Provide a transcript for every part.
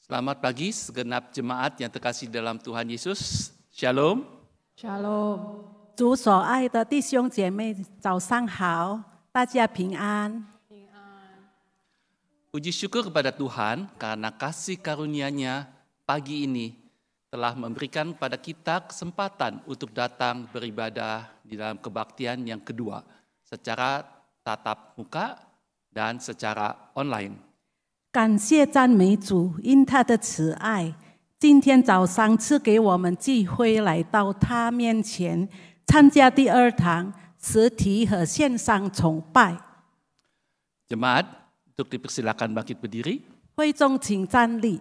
Selamat pagi segenap jemaat yang terkasih dalam Tuhan Yesus. Shalom. Shalom，主所爱的弟兄姐妹，早上好，大家平安。 Puji syukur kepada Tuhan karena kasih karunia-Nya pagi ini telah memberikan pada kita kesempatan untuk datang beribadah di dalam kebaktian yang kedua secara tatap muka dan secara online. 感谢赞美主，因他的慈爱，今天早上赐给我们机会来到他面前，参加第二堂实体和线上崇拜。 Jemaat, untuk dipersilakan bangkit berdiri. 会众请站立。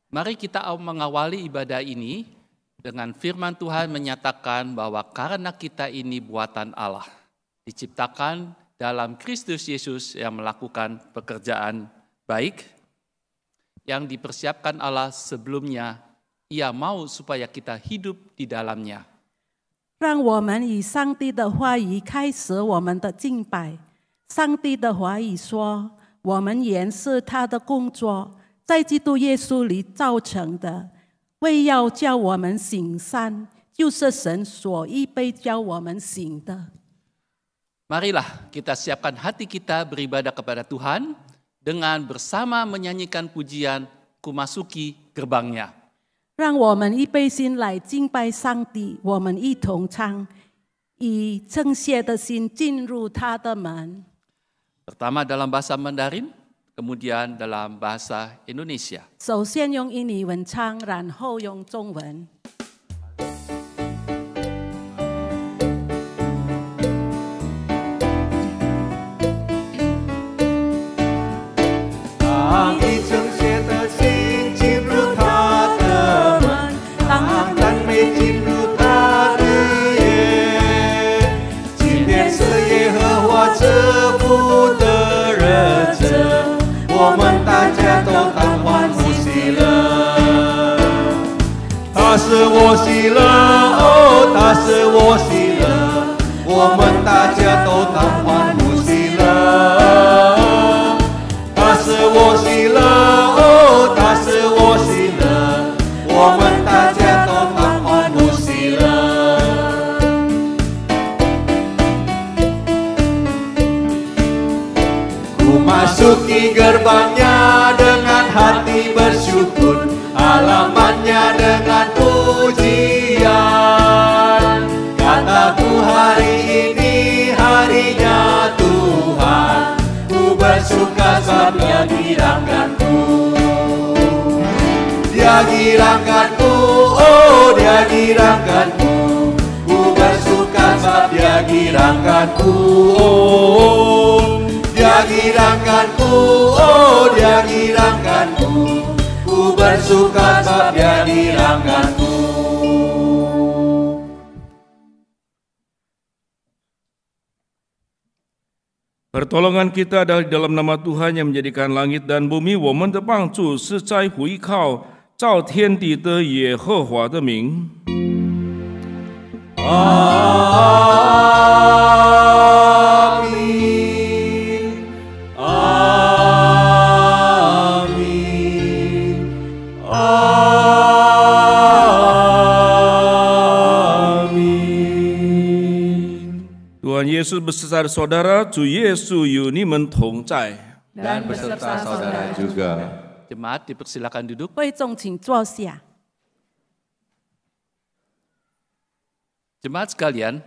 Mari kita mengawali ibadah ini dengan firman Tuhan menyatakan bahwa karena kita ini buatan Allah, diciptakan dalam Kristus Yesus yang melakukan pekerjaan baik, yang dipersiapkan Allah sebelumnya, Ia mau supaya kita hidup di dalamnya. 让我们以上帝的话语开始我们的敬拜。上帝的话语说：“我们原是他的工作，在基督耶稣里造成的，为要叫我们行善，就是神所预备叫我们行的。” Marilah kita siapkan hati kita beribadah kepada Tuhan dengan bersama menyanyikan pujian "Ku Masuki Gerbangnya". 让我们预备心来敬拜上帝，我们一同唱，以称谢的心进入他的门。 Pertama dalam bahasa Mandarin, kemudian dalam bahasa Indonesia. 首先用印尼文唱，然后用中文。 当以称谢的心进入他的门，当赞美进入他的眼，今天是耶和华赐福的日子，我们大家都当欢呼喜乐。他是我喜乐，哦，他是我喜乐，我们大家都当欢呼喜乐。 他是我喜乐，哦，他是我喜乐，我们大家都当欢呼喜乐。Ku masuki gerbangnya dengan hati bersyukur, halamannya dengan pujian. Kataku hari ini harinya Tuhan, ku bersuka sebab Dia girangkanku. Dia girangkanku, oh Dia girangkanku. Ku bersuka sebab Dia girangkanku. Oh, Dia girangkanku, oh Dia girangkanku. Ku bersuka sebab Dia girangkanku. Pertolongan kita adalah di dalam nama Tuhan yang menjadikan langit dan bumi. 我们的帮助是在乎依靠造天地的耶和华的名。阿弥，阿弥，阿弥。 Tuhan Yesus beserta saudara, 主耶稣与你们同在。 Dan beserta saudara juga. Jemaat dipersilakan duduk. 会众请坐下。 Jemaat sekalian,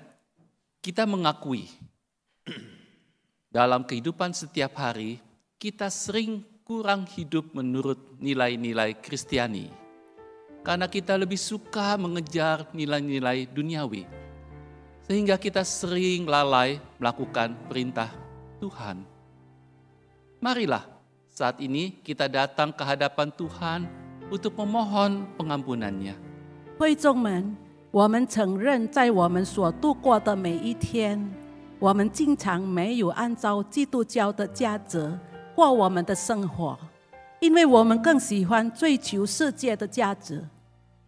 kita mengakui dalam kehidupan setiap hari kita sering kurang hidup menurut nilai-nilai Kristiani. Karena kita lebih suka mengejar nilai-nilai duniawi. Sehingga kita sering lalai melakukan perintah Tuhan. Marilah saat ini kita datang ke hadapan Tuhan untuk memohon pengampunannya. 会众们，我们承认，在我们所度过的每一天，我们经常没有按照基督教的价值过我们的生活，因为我们更喜欢追求世界的价值，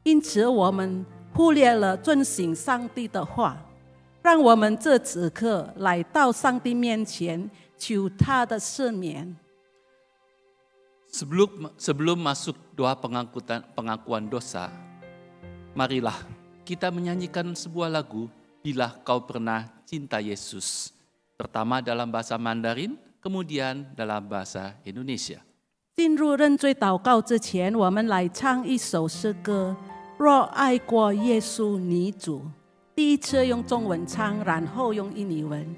因此我们忽略了遵行上帝的话。让我们这此刻来到上帝面前，求他的赦免。Sebelum masuk doa pengakuan dosa, marilah kita menyanyikan sebuah lagu, Bila Kau Pernah Cinta Yesus. Pertama dalam bahasa Mandarin, kemudian dalam bahasa Indonesia. 进入认罪祷告之前，我们来唱一首诗歌。若爱过耶稣你主，第一次用中文唱，然后用印尼文。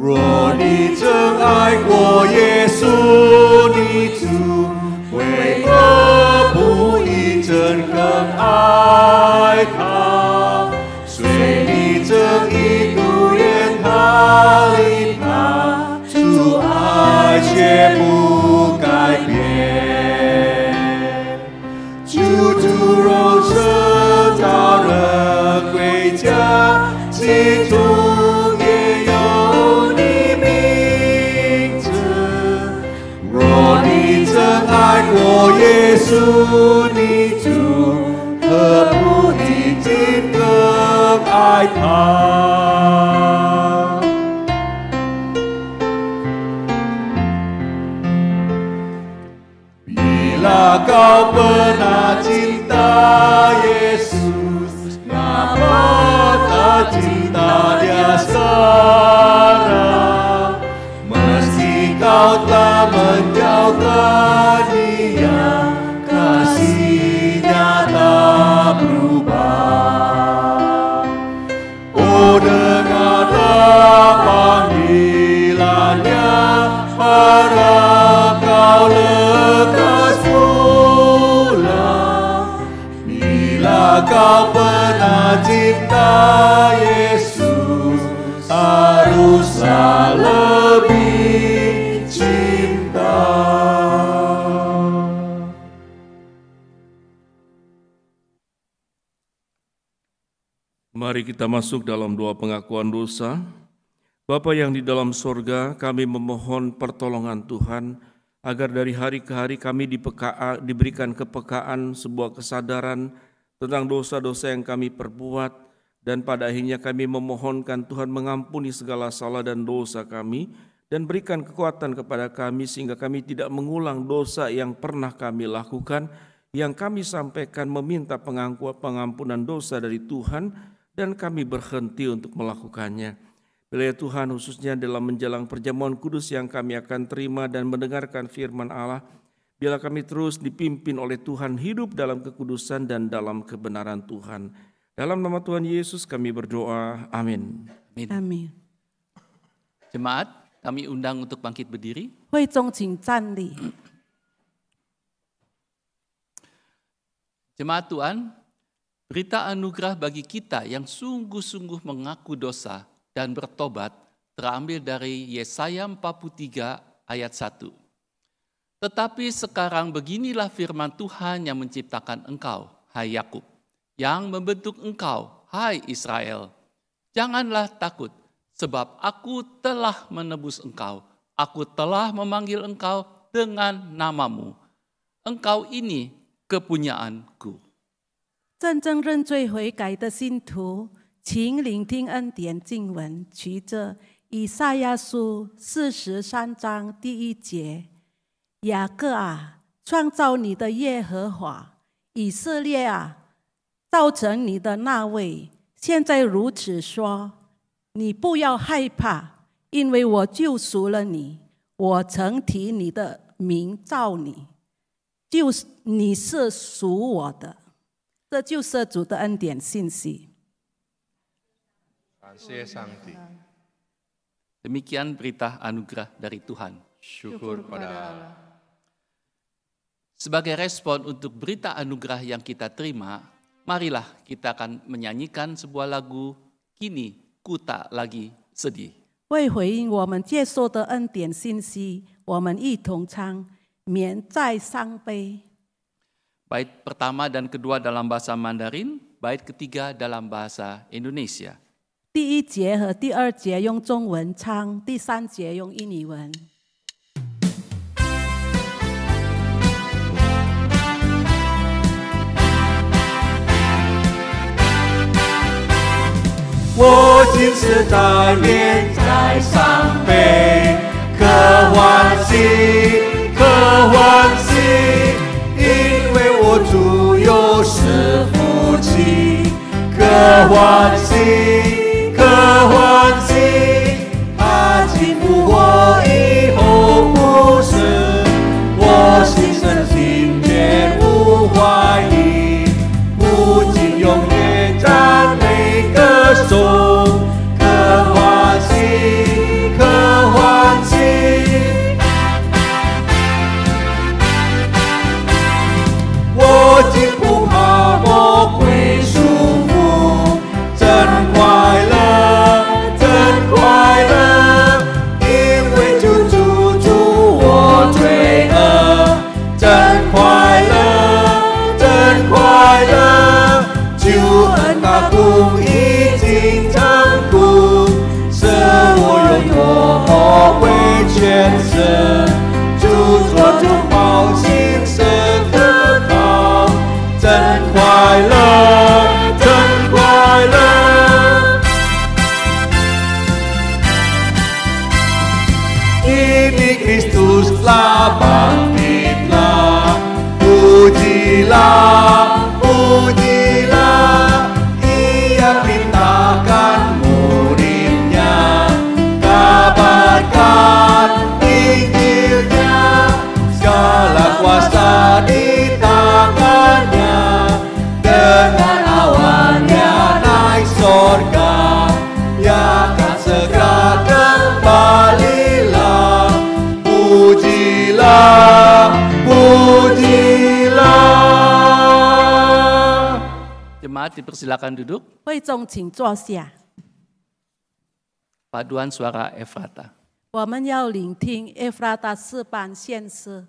若你真爱过耶稣你主，为何不以真更爱他？虽你正义不愿他离他，主爱却不改变。救主肉身叫人归家，其中也有你名字。若你真爱过耶稣你主，何不以今更爱他？Bila kau pernah cinta Yesus, ngapa tak cinta Dia sekarang? Meski kau telah menjauhkan Dia, kasih-Nya tak berubah. Oh, dengarlah panggilan-Nya, harap kau lekas pulang. Bila kau pernah cinta Yesus, haruslah lebih cinta. Mari kita masuk dalam doa pengakuan dosa. Bapa yang di dalam sorga, kami memohon pertolongan Tuhan, agar dari hari ke hari kami diberikan kepekaan, sebuah kesadaran tentang dosa-dosa yang kami perbuat, dan pada akhirnya kami memohonkan Tuhan mengampuni segala salah dan dosa kami, dan berikan kekuatan kepada kami sehingga kami tidak mengulang dosa yang pernah kami lakukan, yang kami sampaikan meminta pengampunan dosa dari Tuhan, dan kami berhenti untuk melakukannya. Bila ya Tuhan, khususnya dalam menjelang perjamuan kudus yang kami akan terima dan mendengarkan firman Allah, bila kami terus dipimpin oleh Tuhan hidup dalam kekudusan dan dalam kebenaran Tuhan. Dalam nama Tuhan Yesus kami berdoa, amin. Amin. Jemaat, kami undang untuk bangkit berdiri. 会中请站立。 Jemaat Tuhan, berita anugerah bagi kita yang sungguh-sungguh mengaku dosa dan bertobat terambil dari Yesaya 43 ayat 1. Tetapi sekarang beginilah firman Tuhan yang menciptakan engkau, hai Yakub, yang membentuk engkau, hai Israel. Janganlah takut, sebab aku telah menebus engkau. Aku telah memanggil engkau dengan namamu. Engkau ini kepunyaanku. 真正认罪悔改的信徒，请聆听恩典经文，取自以赛亚书43章第1节：雅各啊，创造你的耶和华；以色列啊，造成你的那位。现在如此说，你不要害怕，因为我救赎了你，我曾提你的名召你，就是你是属我的。这就是主的恩典信息。 感谢上帝， Demikian berita anugerah dari Tuhan. syukur pada Allah. Sebagai respon untuk berita anugerah yang kita terima, marilah kita akan menyanyikan sebuah lagu, Kini Ku Tak Lagi Sedih. 为回应我们接受的恩典信息，我们一同唱“免再伤悲”。 Bait pertama dan kedua dalam bahasa Mandarin, bait ketiga dalam bahasa Indonesia. 第1节和第2节用中文唱，第3节用印尼文。 Kini 我今世代面在伤悲，可欢喜，可欢喜，因为我主有是福气，可欢喜，可欢喜，他欺负我以后不是，我心生心绝无怀疑，不仅永远赞美歌颂，可欢喜，可欢喜。我竟不怕魔鬼束缚，真快乐，真快乐，因为主主主我罪恶，真快乐，真快乐，救恩大功已经成功，使我有多么为全身，主做主保心是可靠，真快乐，真快乐。Ini Kristus telah bangkitlah, pujilah, pujilah, Ia perintahkan muridnya, kabarkan Injilnya, segala kuasa di tangannya, dengan awannya naik sorga, Ia akan segera kembalilah, pujilah, pujilah. Jemaat dipersilakan duduk. 会众请坐下， Paduan suara Efrata. 我们要聆听耶弗拉大诗班献诗。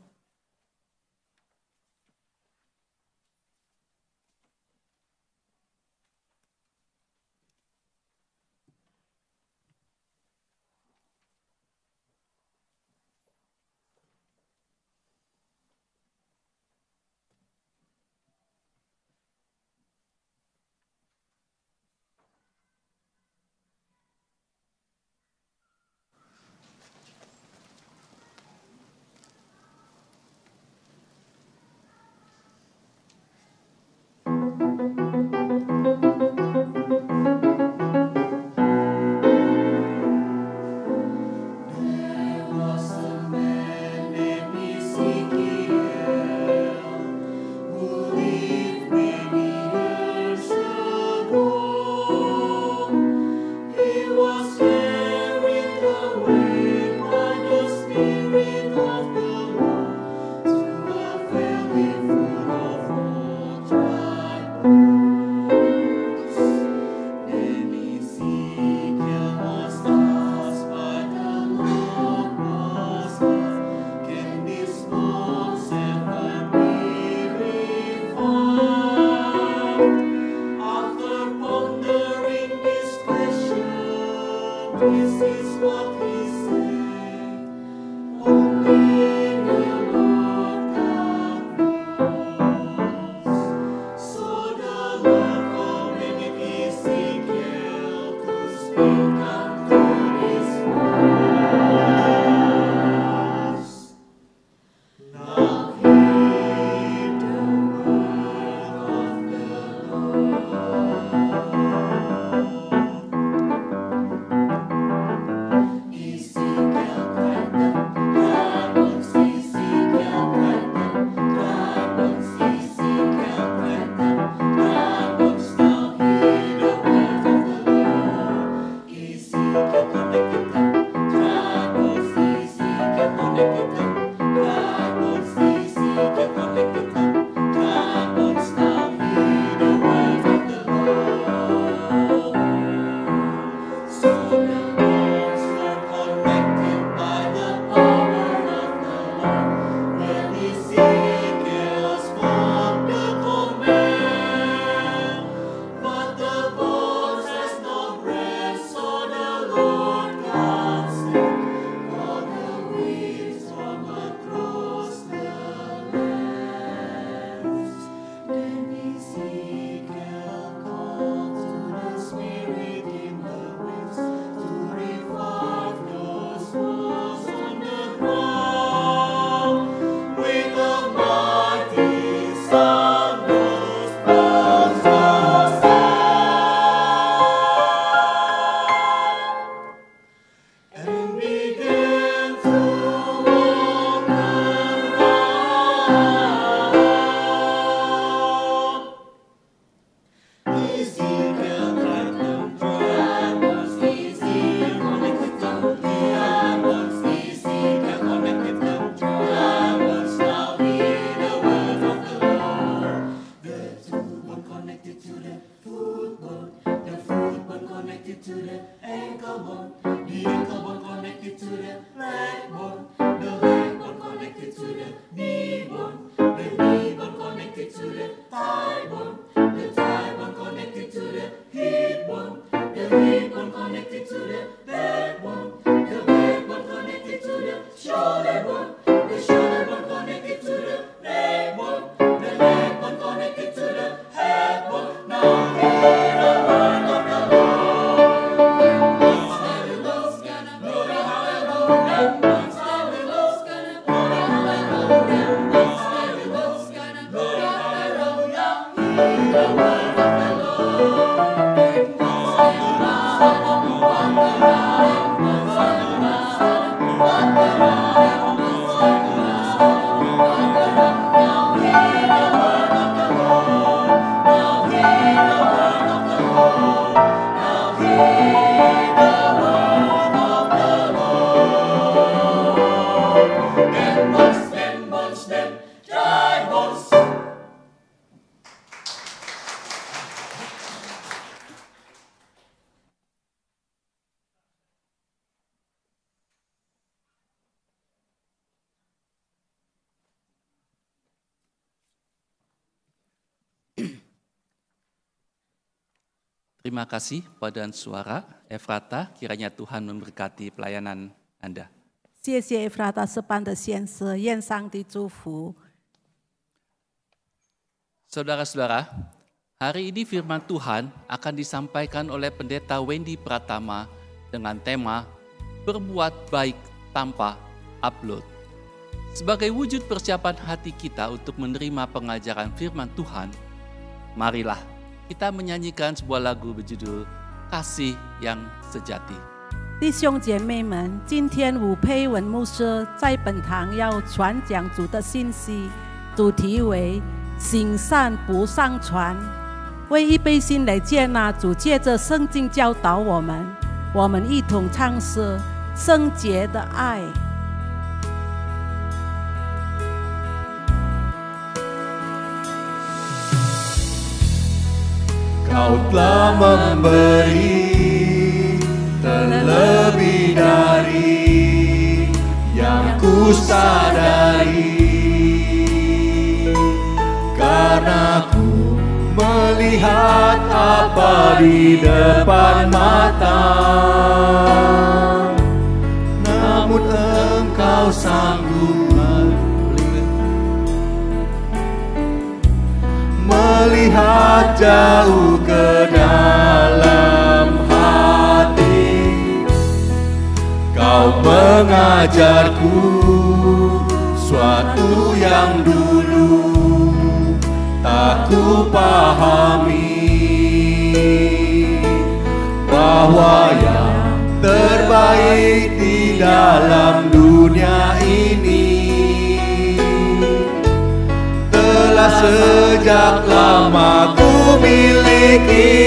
Terima kasih paduan suara Efrata, kiranya Tuhan memberkati pelayanan Anda. 谢谢 Efrata 这般的献诗，愿上帝祝福。 Saudara-saudara, hari ini firman Tuhan akan disampaikan oleh Pendeta Wendy Pratama dengan tema Berbuat Baik Tanpa Upload. Sebagai wujud persiapan hati kita untuk menerima pengajaran firman Tuhan, marilah kita menyanyikan sebuah lagu berjudul Kasih yang Sejati. 弟兄姐妹们，今天伍佩文牧师在本堂要传讲主的信息，主题为行善不上传。为预备心来接纳主借着圣经教导我们一同唱诗《圣洁的爱》。 Kau telah memberi terlebih dari yang ku sadari, karena ku melihat apa di depan mata, namun Engkau sanggup melihat jauh ke dalam hati. Kau mengajarku suatu yang dulu tak ku pahami, bahwa yang terbaik di dalam dunia ini sejak lama ku miliki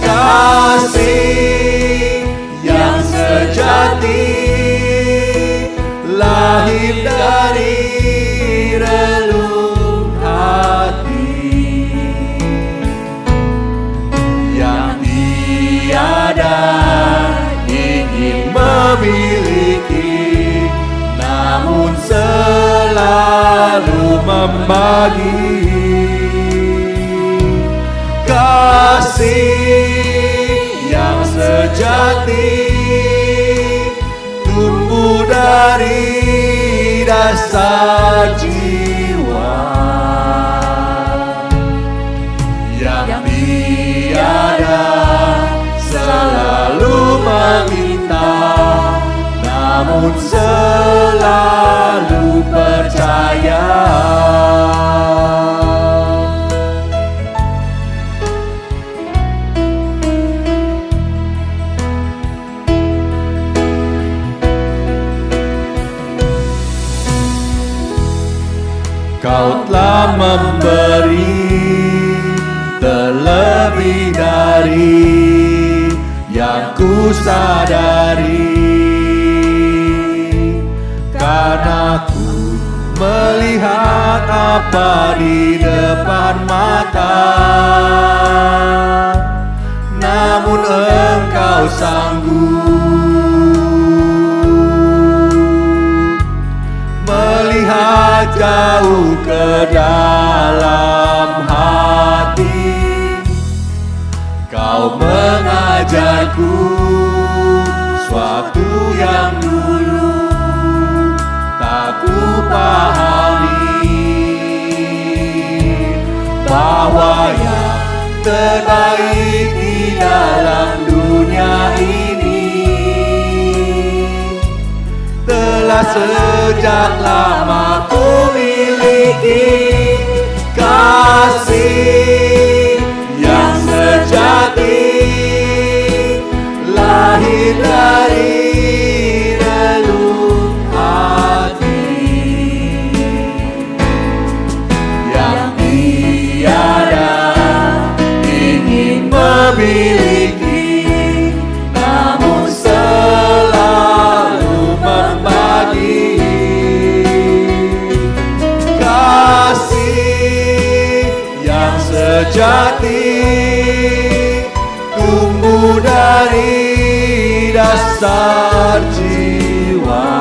kasih yang sejati, lahir dari relung hati yang tiada ingin memiliki, namun selalu membagi kasih yang sejati, tumbuh dari dasar jiwa yang tiada selalu meminta, namun selalu percaya. Kau telah memberi terlebih dari yang ku sadari, karena ku melihat apa di depan mata, namun Engkau sanggup melihat jauh ke dalam hati. Kau mengajarku suatu yang dulu tak ku pahami, bahwa yang terbaik di dalam dunia ini telah sejak lama ku miliki kasih yang sejati, lahir dari relung hati yang tiada ingin memiliki, namun selalu membagi kasih yang sejati, tumbuh dari dasar jiwa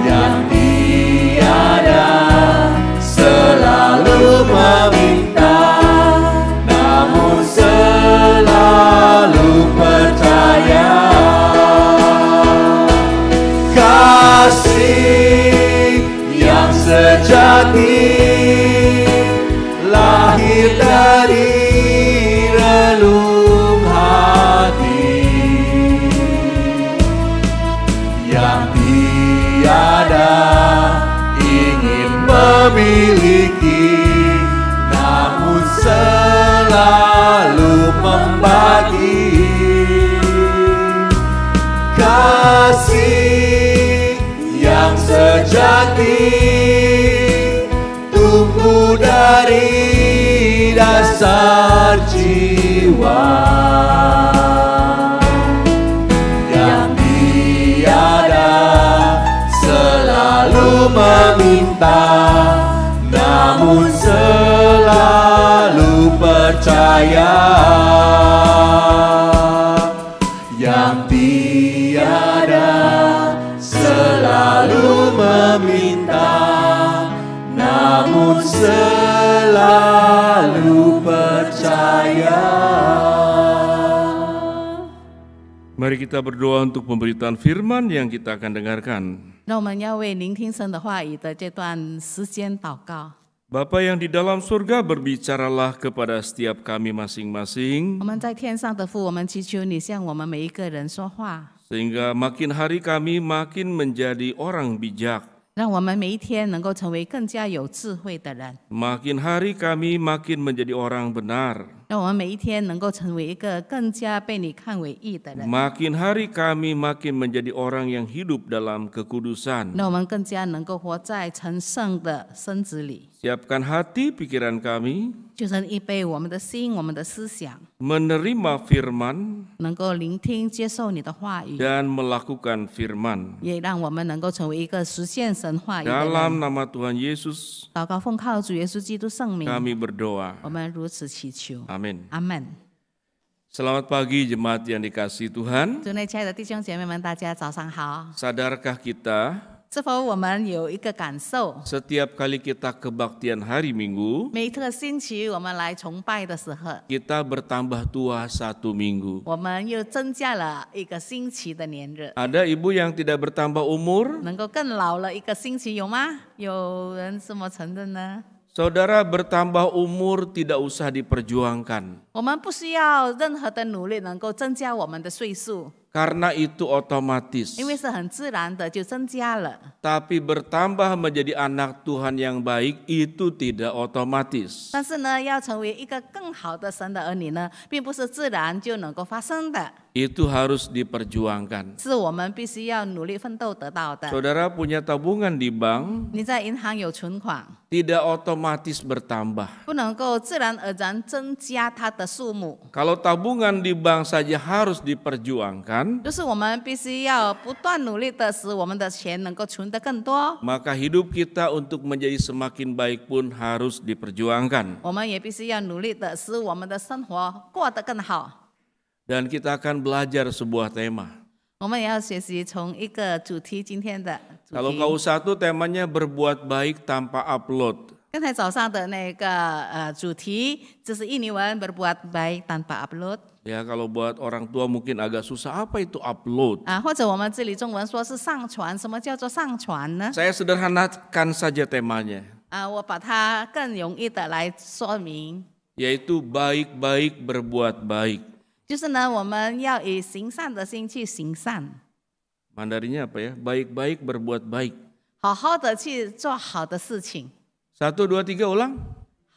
yang tiada selalu meminta, sejati lahir dari relung hati yang tiada ingin memiliki, namun selalu membagi kasih yang sejati tumbuh dari dasar jiwa yang tiada selalu meminta, namun selalu percaya, yang tiada selalu meminta, namun selalu percaya. Mari kita berdoa untuk pemberitaan firman yang kita akan dengarkan. 让我们要为聆听神的话语的这段时间祷告。 Bapa yang di dalam surga, berbicaralah kepada setiap kami masing-masing, 我们在天上的父，我们祈求你向我们每一个人说话， sehingga makin hari kami makin menjadi orang bijak. 让我们每一天能够成为更加有智慧的人， Makin hari kami makin menjadi orang benar. 让我们每一天能够成为一个更加被你看为义的人， Makin hari kami makin menjadi orang yang hidup dalam kekudusan. 让我们更加能够活在成圣的身子里。 Siapkan hati pikiran kami, 就是预备我们的心、我们的思想， menerima firman 能够聆听、接受你的话语， dan melakukan firman. 也让我们能够成为一个实现神话语的 Dalam 人。 nama Tuhan Yesus 祷告奉靠主耶稣基督圣名， kami berdoa. 我们如此祈求， Amin. 阿门。 Selamat pagi jemaat yang dikasihi Tuhan. 主内亲爱的弟兄姐妹们，大家早上好。 Sadarkah kita 是否我们有一个感受？ setiap kali kita kebaktian hari Minggu, 每一个星期我们来崇拜的时候， kita bertambah tua 1 minggu. 我们又增加了一个星期的年日， Ada ibu yang tidak bertambah umur, 能够更老了一个星期，有吗？有人这么承认呢？ saudara bertambah umur tidak usah diperjuangkan. 我们不需要任何的努力能够增加我们的岁数， Karena itu otomatis. 因为是很自然的就增加了。 Tapi bertambah menjadi anak Tuhan yang baik itu tidak otomatis. 但是呢，要成为一个更好的神的儿女呢，并不是自然就能够发生的， Itu harus diperjuangkan. 是我们必须要努力奋斗得到的。 Saudara punya tabungan di bank, 你在银行有存款， tidak otomatis bertambah. 不能够自然而然增加它的数目， Kalau tabungan di bank saja harus diperjuangkan, 就是我们必须要不断努力的使我们的钱能够存得更多， maka hidup kita untuk menjadi semakin baik pun harus diperjuangkan. 我们也必须要努力的使我们的生活过得更好。 Dan kita akan belajar sebuah tema. 我们也要学习从一个主题，今天的主 Kalau 题。 KU1 temanya berbuat baik tanpa upload. 刚才早上的那个主题就是印尼文 berbuat baik tanpa upload Ya kalau buat orang tua mungkin agak susah, apa itu upload? 啊，或者我们这里中文说是上传，什么叫做上传呢？ Saya sederhanakan saja temanya, 啊，我把它更容易的来说明， yaitu baik-baik berbuat baik. 就是呢，我们要以行善的心去行善， Mandarinnya apa ya? Baik-baik berbuat baik. 好好的去做好的事情， 1, 2, 3 ulang.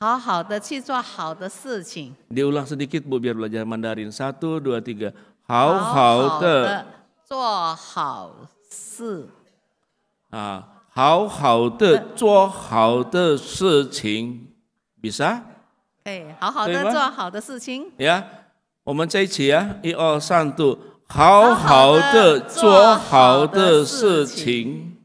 好好的去做好的事情， Diulang sedikit Bu biar belajar Mandarin. 1, 2, 3. 好好好好的的做好事，啊，好好的做好的事情，bisa? 可以好好对吗的做好的事情。 Ya, 我们在一起啊，1, 2, 3，好好的做好的事情。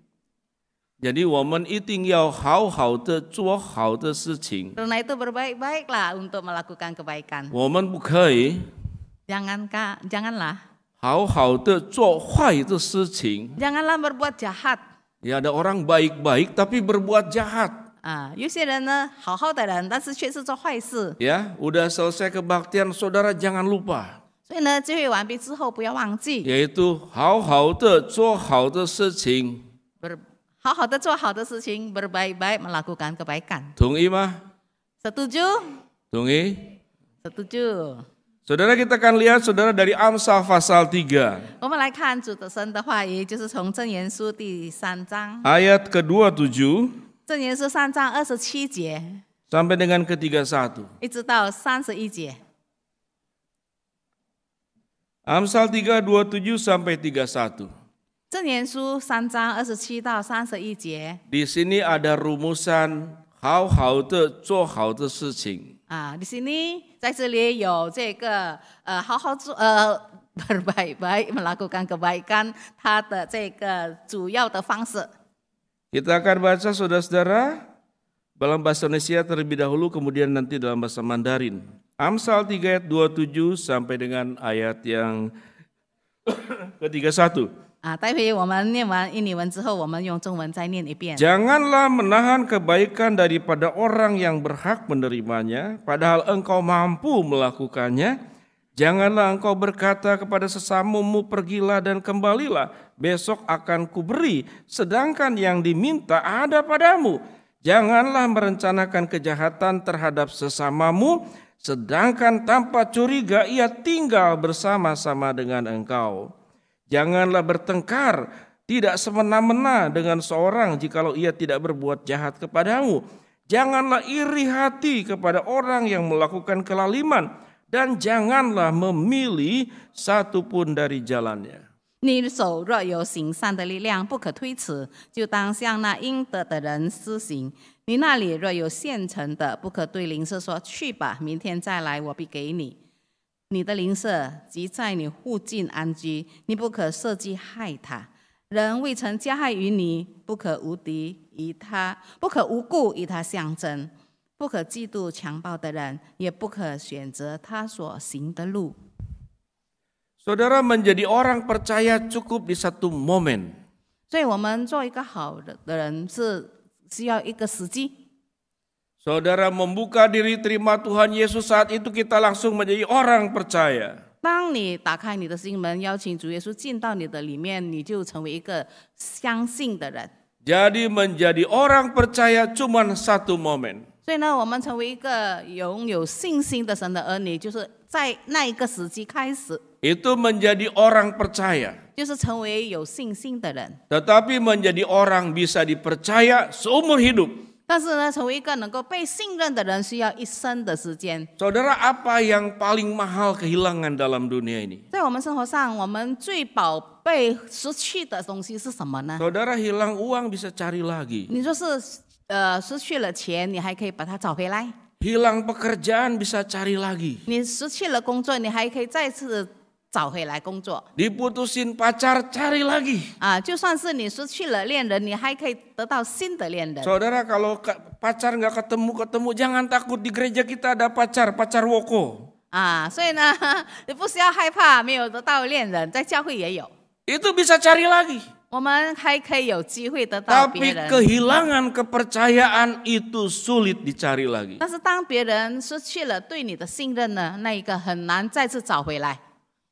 Jadi 我们一定要好好的做好的事情。 Karena itu berbaik-baiklah untuk melakukan kebaikan. 我们不可以 Janganlah 好好的做坏的事情。 janganlah berbuat jahat. Ya ada orang baik-baik tapi berbuat jahat. 啊，有些人呢，好好的人，但是却是做坏事。 Ya, udah selesai kebaktian, saudara jangan lupa. 所以呢，聚会完毕之后不要忘记， Yaitu 好好的做好的事情。好好的做好的事情，berbaik-baik melakukan kebaikan. Tunggu mah? Setuju? Tunggu. Setuju. Saudara, kita akan lihat saudara dari Amsal pasal 3. 我们来看主的神的话语，就是从箴言书第3章， Ayat ke-27 箴言书3章27节 sampai dengan ke-31. 一直到31节。 Amsal 3, 27 sampai 31. 箴言书3章27到31节 Di sini ada rumusan 好好的做好的事情。 啊，di sini 在这里有这个好好做berbaik-baik melakukan kebaikan， 它的这个主要的方式。 Kita akan baca saudara-saudara dalam bahasa Indonesia terlebih dahulu, kemudian nanti dalam bahasa Mandarin. Amsal 3 ayat 27 sampai dengan ayat yang ke-31. 啊，待会我们念完印尼文之后，我们用中文再念一遍。 Janganlah menahan kebaikan daripada orang yang berhak menerimanya, padahal engkau mampu melakukannya. Janganlah engkau berkata kepada sesamamu, pergilah dan kembalilah, besok akan kuberi, sedangkan yang diminta ada padamu. Janganlah merencanakan kejahatan terhadap sesamamu, sedangkan tanpa curiga ia tinggal bersama-sama dengan engkau. Janganlah bertengkar, tidak semena-mena dengan seorang jikalau ia tidak berbuat jahat kepadamu. Janganlah iri hati kepada orang yang melakukan kelaliman, dan janganlah memilih satu pun dari jalannya. 你手若有行善的力量，不可推辞，就当向那应得的人施行。你那里若有现成的，不可对邻舍说：“去吧，明天再来，我必给你。”你的邻舍即在你附近安居，你不可设计害他。人未曾加害于你，不可无敌于他，不可无故与他相争，不可嫉妒强暴的人，也不可选择他所行的路。 Saudara, menjadi orang percaya cukup di satu momen. 所以我们做一个好的人是需要一个时机。 Saudara membuka diri terima Tuhan Yesus, saat itu kita langsung menjadi orang percaya. 当你打开你的心门，邀请主耶稣进到你的里面，你就成为一个相信的人。 Jadi menjadi orang percaya cuma satu momen. 所以呢，我们成为一个拥有信心的神的儿女，就是在那一个时机开始， Itu menjadi orang percaya. 就是成为有信心的人。 Tetapi menjadi orang bisa dipercaya seumur hidup. 但是呢，成为一个能够被信任的人，需要一生的时间。 Saudara, apa yang paling mahal kehilangan dalam dunia ini? 在我们生活上，我们最宝贝失去的东西是什么呢？ Saudara, hilang uang bisa cari lagi. 你说是失去了钱，你还可以把它找回来； Hilang pekerjaan bisa cari lagi. 你失去了工作，你还可以再次找回来工作。 Diputusin pacar, cari lagi. 啊，就算是你失去了恋人，你还可以得到新的恋人。 Saudara, kalau pacar nggak ketemu, jangan takut, di gereja kita ada pacar woko. 啊，所以呢，你不需要害怕没有得到恋人，在教会也有， Itu bisa cari lagi. 我们还可以有机会得到别 Tapi 人。 kehilangan kepercayaan itu sulit dicari lagi. 但是当别人失去了对你的信任呢，那一个很难再次找回来。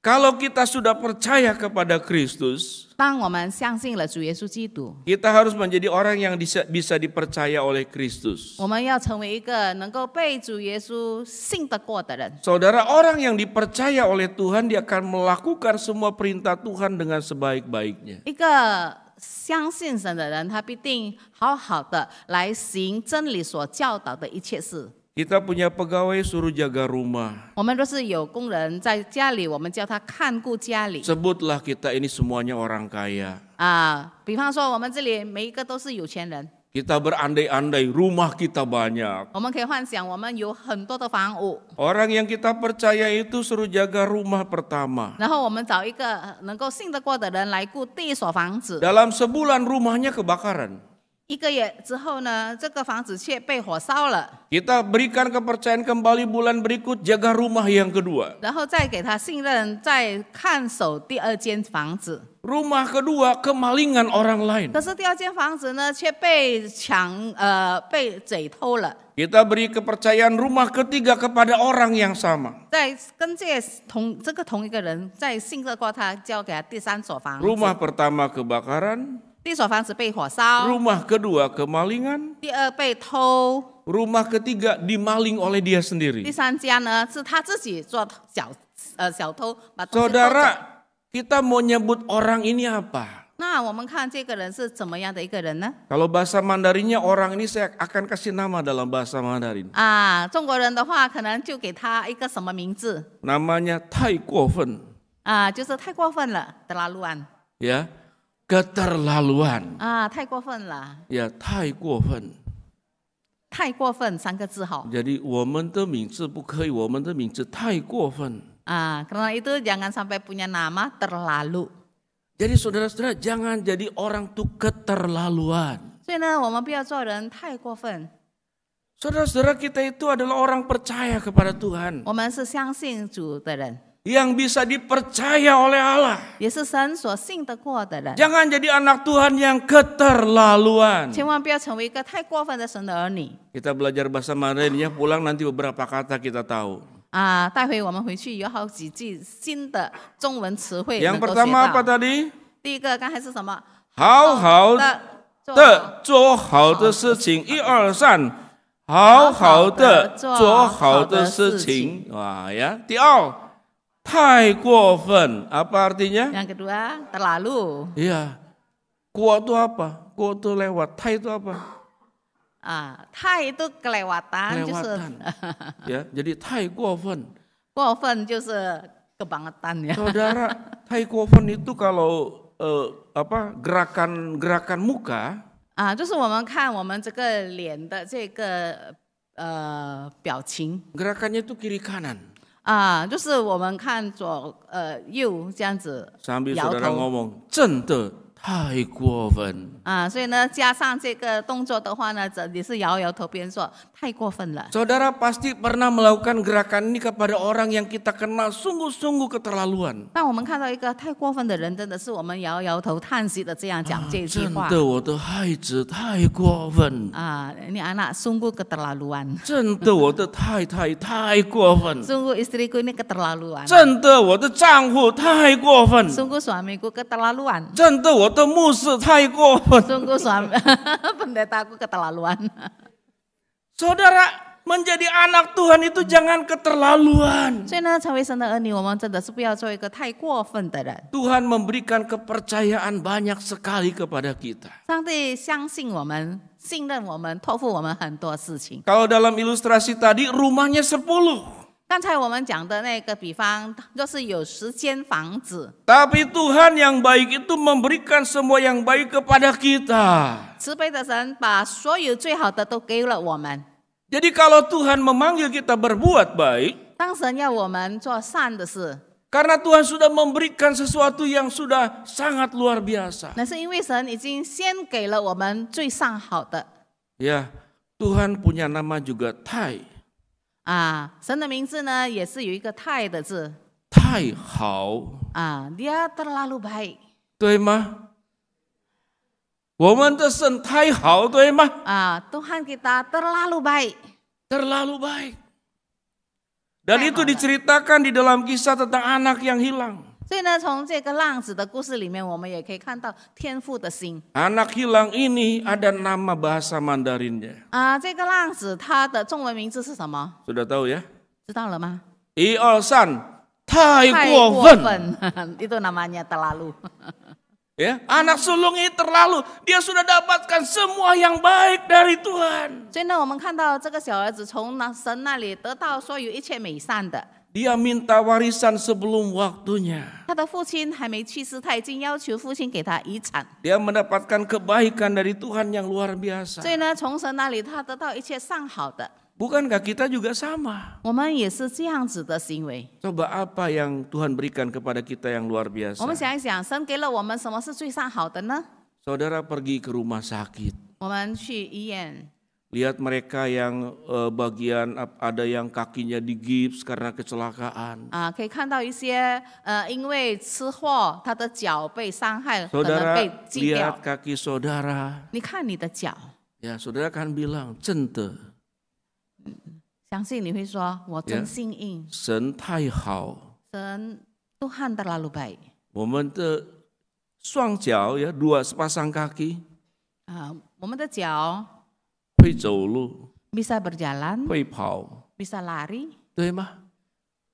Kalau kita sudah percaya kepada Kristus, 当我们相信了主耶稣基督， kita harus menjadi orang yang bisa dipercaya oleh Kristus. 我们要成为一个能够被主耶稣信得过的人。 Saudara, orang yang dipercaya oleh Tuhan, dia akan melakukan semua perintah Tuhan dengan sebaik-baiknya. 一个相信神的人，他必定好好的来行真理所教导的一切事。 Kita punya pegawai suruh jaga rumah. 我们若是有工人在家里，我们叫他看顾家里 Sebutlah kita ini semuanya orang kaya. 啊。比方说，我们这里每一个都是有钱人， Kita berandai-andai, rumah kita banyak. 我们可以幻想我们有很多的房屋， Orang yang kita percaya itu suruh jaga rumah pertama. 然后我们找一个能够信得过的人来顾第一所房子。 Dalam sebulan rumahnya kebakaran. 一个月之后呢，这个房子却被火烧了， Kita berikan kepercayaan kembali bulan berikut, jaga rumah yang kedua. 然后再给他信任，再看守第二间房子。 Rumah kedua kemalingan orang lain. 可是第二间房子呢，却被被贼偷了。 Kita beri kepercayaan rumah ketiga kepada orang yang sama. 再跟同一个人，再信得过他，交给他第三所房子。 Rumah pertama kebakaran, 第一所房子被火烧， rumah kedua kemalingan, 第二被偷， rumah ketiga dimaling oleh dia 第 sendiri. 三家呢是他自己做小偷，把东西偷走。 Saudara, kita mau nyebut orang ini apa? 那我们看这个人是怎么样的一个人呢？ Kalau bahasa Mandarinnya orang ini saya akan kasih nama dalam bahasa Mandarin. 啊，中国人的话可能就给他一个什么名字 Namanya 太过分, 啊，就是太过分了，terlaluan ya, keterlaluan, 啊，太过分了， ya 太过分。太过分三个字好 Jadi 我们的名字不可以，我们的名字太过分。 啊，karena itu jangan sampai punya nama terlalu。 Jadi saudara-saudara jangan jadi orang tuh keterlaluan. 所以呢，我们不要做人太过分。 Saudara-saudara kita itu adalah orang percaya kepada Tuhan. 我们是相信主的人， Yang bisa dipercaya oleh Allah. 也是神所信得过的人。 Jangan jadi anak Tuhan yang keterlaluan. 千万不要成为一个太过分的神的儿女 Kita belajar bahasa Mandarin ya, pulang nanti beberapa kata kita tahu. 啊！待会我们回去有好几句新的中文词汇 Yang 能够学 pertama apa 到。 tadi? 第一个刚才是什么？ 好好的的做好的事情，1、2、3，好好的做好的事情。Wah ya. 第二，太过分，apa artinya? Yang kedua terlalu Iya. Kuat itu apa? Kuat itu lewat. Tai itu apa? 啊，太itu kelewatan 就是 Kelewatan. Ya, jadi 太过分。过分就是 kebangetan ya。 Saudara, 太过分itu kalau gerakan muka 啊，就是我们看我们这个脸的这个表情 gerakannya itu kiri kanan. 啊，就是我们看左右这样子 Sambil 摇 saudara 头 ngomong, 真的太过分。 啊，所以呢加上这个动作的话呢，这也是摇摇头边说太过分了。 Saudara pasti pernah melakukan gerakan ini kepada orang yang kita kenal sungguh-sungguh keterlaluan. 当我们看到一个太过分的人，真的是我们摇摇头叹息的这样讲这句话 真的我的孩子太过分， 啊，ini anak sungguh keterlaluan， 真的我的太太太过分， sungguh istriku ini keterlaluan， 真的我的丈夫太过分， sungguh suamiku keterlaluan， 真的我的牧师太过分。 sungguh suami pendetaku keterlaluan。 Saudara, menjadi anak Tuhan itu jangan keterlaluan. 所以呢，成为神的儿女，我们真的是不要做一个太过分的人。 Tuhan memberikan kepercayaan banyak sekali kepada kita. 上帝相信我们，信任我们，托付我们很多事情。 Kalau dalam ilustrasi tadi rumahnya 10. 刚才我们讲的那个比方，就是有10间房子， Tapi Tuhan yang baik itu memberikan semua yang baik kepada kita. 慈悲的神把所有最好的都给了我们。 Jadi kalau Tuhan memanggil kita berbuat baik, 当神要我们做善的事， karena Tuhan sudah memberikan sesuatu yang sudah sangat luar biasa. 那是因为神已经先给了我们最上好的。 Ya, Tuhan punya nama juga Tai. 啊，神的名字呢，也是有一个太的字 Tai hao. 啊，dia terlalu baik 对吗？我们的神太好，对吗？ 啊，Tuhan kita terlalu baik。 Terlalu baik. Dan itu diceritakan di dalam kisah tentang anak yang hilang. 所以呢，从这个浪子的故事里面，我们也可以看到天父的心 Anak hilang ini ada nama bahasa Mandarinnya. 啊。这个浪子他的中文名字是什么？ Sudah tahu ya? 知道了吗？ 1、2、3, 太太过过分。分，itu namanya terlalu。 Ya, anak sulung ini terlalu. Dia sudah dapatkan semua yang baik dari Tuhan. 所以呢，我们看到这个小儿子从神那里得到所有一切美善的。 Dia minta warisan sebelum waktunya. 他的父亲还没去世，他已经要求父亲给他遗产。 Dia mendapatkan kebaikan dari Tuhan yang luar biasa. 所以呢，从神那里他得到一切上好的。 Bukankah kita juga sama? 我们也是这样子的行为。 Coba apa yang Tuhan berikan kepada kita yang luar 我 biasa? 们想一想，神给了我们什么是最上好的呢？ Saudara pergi ke rumah sakit. 我们去医院。 Lihat mereka yang bagian ada yang kakinya digips karena kecelakaan. 啊，可以看到一些因为车祸，他的脚被伤害，可能 Saudara 被锯掉 lihat。kaki saudara. 你看你的脚， Ya, saudara kan bilang, 真的相信你会说，我真幸运，神太好，神Tuhan terlalu baik。 我们的双脚 ya, 2 sepasang kaki, 我们的脚会走路， bisa berjalan, 会跑， bisa lari, 对吗？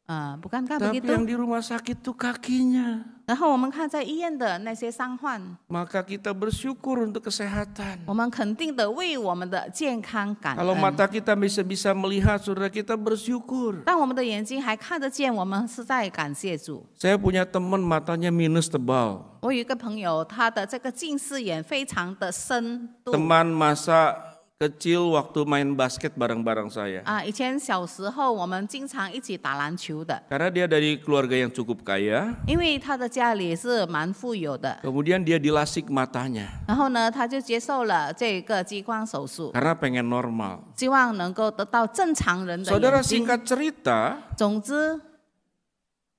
bukankah Tapi begitu? yang di rumah sakit tuh kakinya. 然后我们看在医院的那些伤患， Maka kita bersyukur untuk kesehatan. 我们肯定的为我们的健康感 Kalau 恩。 mata kita bisa melihat, saudara, kita bersyukur. 当我们的眼睛还看得见，我们是在感谢主。 Saya punya teman matanya minus tebal. 我有一个朋友，他的这个近视眼非常的深度。 Teman masa kecil waktu main basket bareng-bareng saya. 以前小时候我们经常一起打篮球的， Karena dia dari keluarga yang cukup kaya, 因为他的家里是蛮富有的。 kemudian dia dilasik matanya 然后呢，他就接受了这个激光手术， karena pengen normal. 希望能够得到正常人的 Saudara, 眼睛。 singkat cerita, 总之，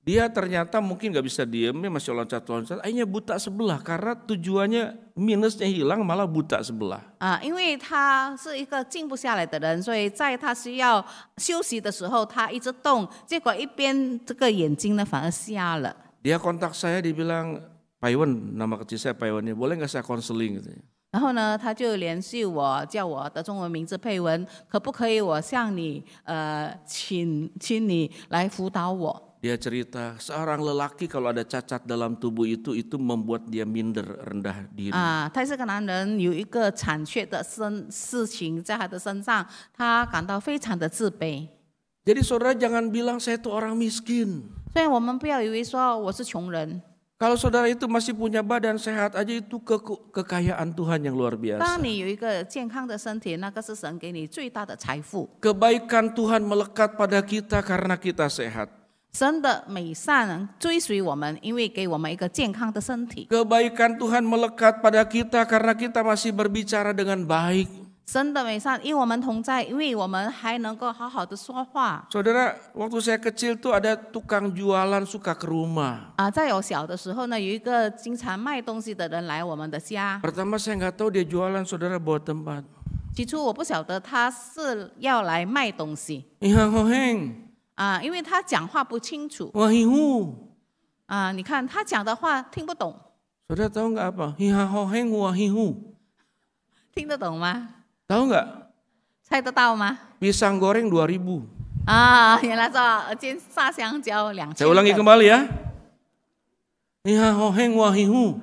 dia ternyata mungkin gak bisa diem, dia masih loncat-loncat, akhirnya buta sebelah karena tujuannya minusnya hilang malah buta sebelah. 因为他是一个静不下来的人，所以在他需要休息的时候，他一直动，结果一边这个眼睛呢反而瞎了。 Dia kontak saya, dia bilang, Pak Iwan, nama kecil saya Pak Iwan, boleh gak saya konseling? Gitu. 然后呢，他就联系我，叫我的中文名字佩文，可不可以我向你请你来辅导我？ Dia cerita, seorang lelaki kalau ada cacat dalam tubuh itu membuat dia minder, rendah diri. 他是个男人，有一个残缺的事情在他的身上，他感到非常的自卑。 Jadi saudara jangan bilang saya itu orang miskin. 所以我们不要以为说我是穷人。 Kalau saudara itu masih punya badan sehat aja itu kekayaan Tuhan yang luar 当 biasa. 你有一个健康的身体，那个是神给你最大的财富。 Kebaikan Tuhan melekat pada kita karena kita sehat. 神的美善追随我们，因为给我们一个健康的身体。 Kebaikan Tuhan melekat pada kita karena kita masih berbicara dengan baik. 神的美善与我们同在，因为我们还能够好好的说话。 Saudara, waktu saya kecil tuh ada tukang jualan suka ke rumah. 在我小的时候呢，有一个经常卖东西的人来我们的家。 Pertama saya nggak tahu dia jualan, saudara, bawa tempat. 起初我不晓得他是要来卖东西 Ihang hoheng, 因为他讲话不清楚 wahihu. 你看他讲的话听不懂， Saudara tahu nggak apa? Ihang hoheng wahihu. 听得懂吗？ Tahu nggak? 猜得到吗？ Pisang goreng 2000. 原来说煎炸香蕉2000。 Saya ulangi kembali ya. Ihang hoheng wahihu.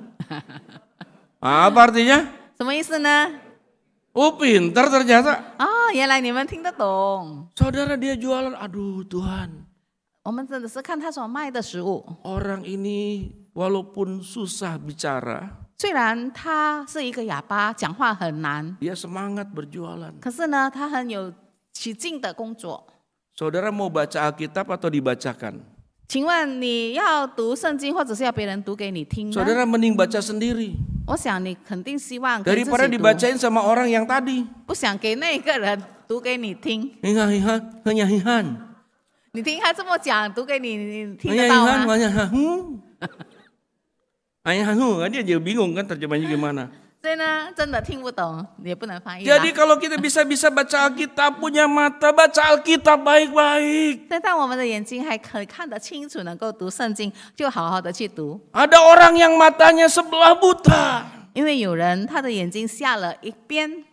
Apa artinya? 什么意思呢？ Oh pintar ternyata. 原来你们听得懂。 Saudara dia jualan, aduh Tuhan. 我们真的是看他所卖的食物， Orang ini walaupun susah bicara, 虽然他是一个哑巴，讲话很难， dia semangat berjualan. 可是呢，他很有起劲的工作。 Saudara mau baca Alkitab atau dibacakan? 请问你要读圣经，或者是要别人读给你听呢？ Saudara mending baca sendiri 我想你肯定希望可以自 daripada 己读， dibacain sama orang yang tadi. 不想给那个人读给你听。 Hihan hihan, hanya hihan. 你听他这么讲，读给你，你听 Hanya 得到 hihan, 吗？ hanya hahu. Hanya hahu, dia jadi bingung kan terjemahnya gimana. 所以呢，真的听不懂，也不能翻译啦。 Jadi kalau kita bisa baca Alkitab, punya mata, baca Alkitab baik-baik. 所以当我们的眼睛还可以看得清楚，能够读圣经，就好好的去读。 Ada orang yang matanya sebelah buta. 因为有人他的眼睛瞎了一边，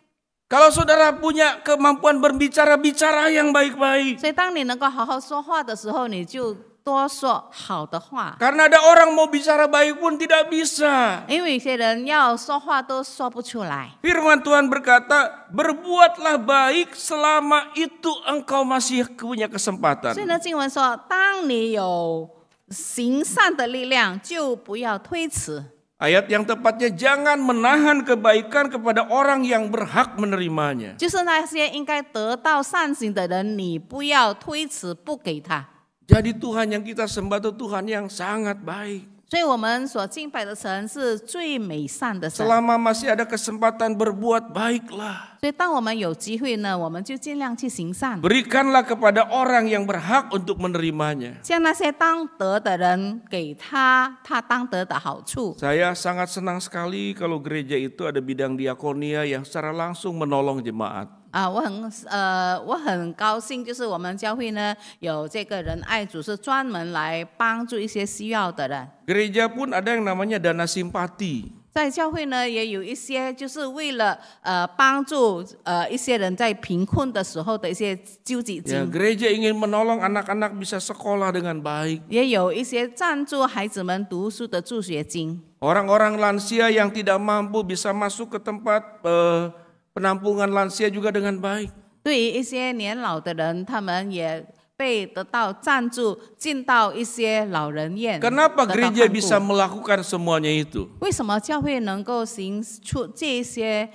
Kalau saudara punya kemampuan berbicara, bicara yang baik-baik. 所以当你能够好好说话的时候，你就多说好的话。 Karena ada orang mau bicara baik pun tidak bisa. 因为有些人要说话都说不出来。 Firman Tuhan berkata, berbuatlah baik selama itu engkau masih punya 所以 kesempatan. 呢，经文说，当你有行善的力量，就不要推迟。 Ayat yang tepatnya, jangan menahan kebaikan kepada orang yang berhak menerimanya. 就是那些应该得到善行的人，你不要推迟不给他。 Jadi Tuhan yang kita sembah itu Tuhan yang sangat baik. 所以我们所敬拜的神是最美善的神。 Selama masih ada kesempatan berbuat baiklah. 所以当我们有机会呢，我们就尽量去行善， Berikanlah kepada orang yang berhak untuk menerimanya. 将那些当得的人给他当得的好处。 Saya sangat senang sekali kalau gereja itu ada bidang diakonia yang secara langsung menolong jemaat. 我很高兴，就是我们教会呢有这个仁爱组，是专门来帮助一些需要的人。 Gereja pun ada yang namanya dana simpati. 在教会呢，也有一些就是为了帮助一些人在贫困的时候的一些救济 Ya, 金， gereja ingin menolong anak-anak bisa sekolah dengan baik. 也有一些赞助孩子们读书的助学金。 Orang-orang lansia yang tidak mampu bisa masuk ke tempat penampungan lansia juga dengan baik. 对于一些年老的人，他们也被得到赞助，进到一些老人院。 Kenapa 得到 gereja 看顾 bisa melakukan semuanya itu? 为什么教会能够行出这些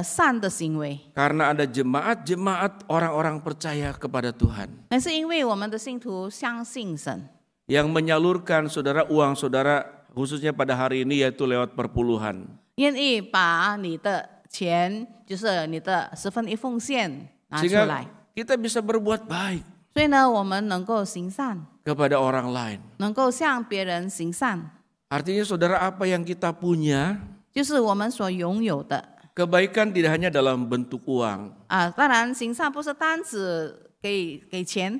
善的行为？ Karena ada jemaat-jemaat orang-orang percaya kepada Tuhan 那是因为我们的信徒相信神， yang menyalurkan saudara uang saudara khususnya pada hari ini yaitu lewat perpuluhan. 愿意把你的钱，就是你的1/10奉献拿出 Sehingga 来。 kita bisa berbuat baik 所以呢，我们能够行善， kepada orang lain. 能够向别人行善， Artinya saudara apa yang kita punya, 就是我们所拥有的 kebaikan tidak hanya dalam bentuk uang. 当然，行善不是单指给钱，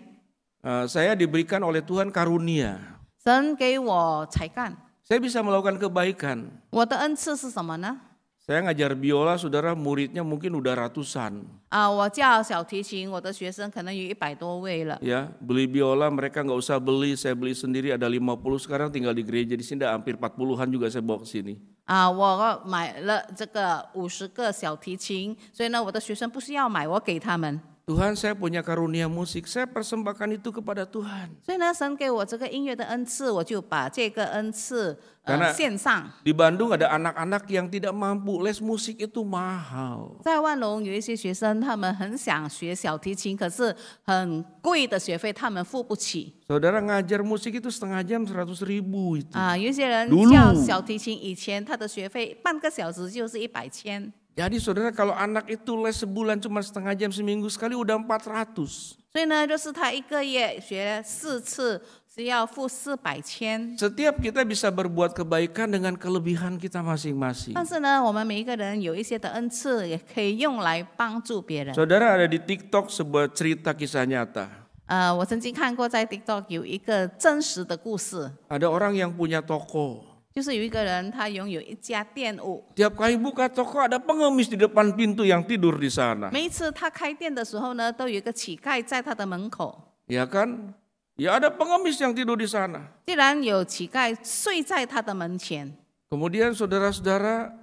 Saya diberikan oleh Tuhan karunia. 神给我才干。 Saya bisa melakukan kebaikan. 我的恩赐是什么呢？ Saya ngajar biola, saudara muridnya mungkin udah ratusan. 我教小提琴，我的学生可能有100多位了。 Ya, beli biola mereka nggak usah beli, saya beli sendiri ada 50 sekarang tinggal di gereja di sini hampir 40-an juga saya bawa ke sini. 我买了这个50个小提琴，所以呢，我的学生不需要买，我给他们。 Tuhan saya punya karunia musik, saya persembahkan itu kepada Tuhan. 所以呢，神给我这个音乐的恩赐，我就把这个恩赐Karena 献上。 Di Bandung ada anak-anak yang tidak mampu, les musik itu mahal. 在万隆有一些学生，他们很想学小提琴，可是很贵的学费他们付不起。 Saudara ngajar musik itu setengah jam 100.000 itu. 有一些人 Dulu 教小提琴，以前他的学费半个小时就是100千。 Jadi saudara kalau anak itu les sebulan cuma setengah jam seminggu sekali udah 400. 所以呢，就是他一个月学4次是要付400千。 Setiap kita bisa berbuat kebaikan dengan kelebihan kita masing-masing. 但是呢，我们每一个人有一些的恩赐，也可以用来帮助别人。 Saudara ada di TikTok sebuah cerita kisah nyata. 我曾经看过在 TikTok 有一个真实的故事， Ada orang yang punya toko. 就是有一个人他拥有一家店屋， Tiap kali buka toko ada pengemis di depan pintu yang tidur di sana. 每一次他开店的时候呢，都有一个乞丐在他的门口。 Ya kan? Ya ada pengemis yang tidur di sana. 既然有乞丐睡在他的门前， Kemudian saudara-saudara,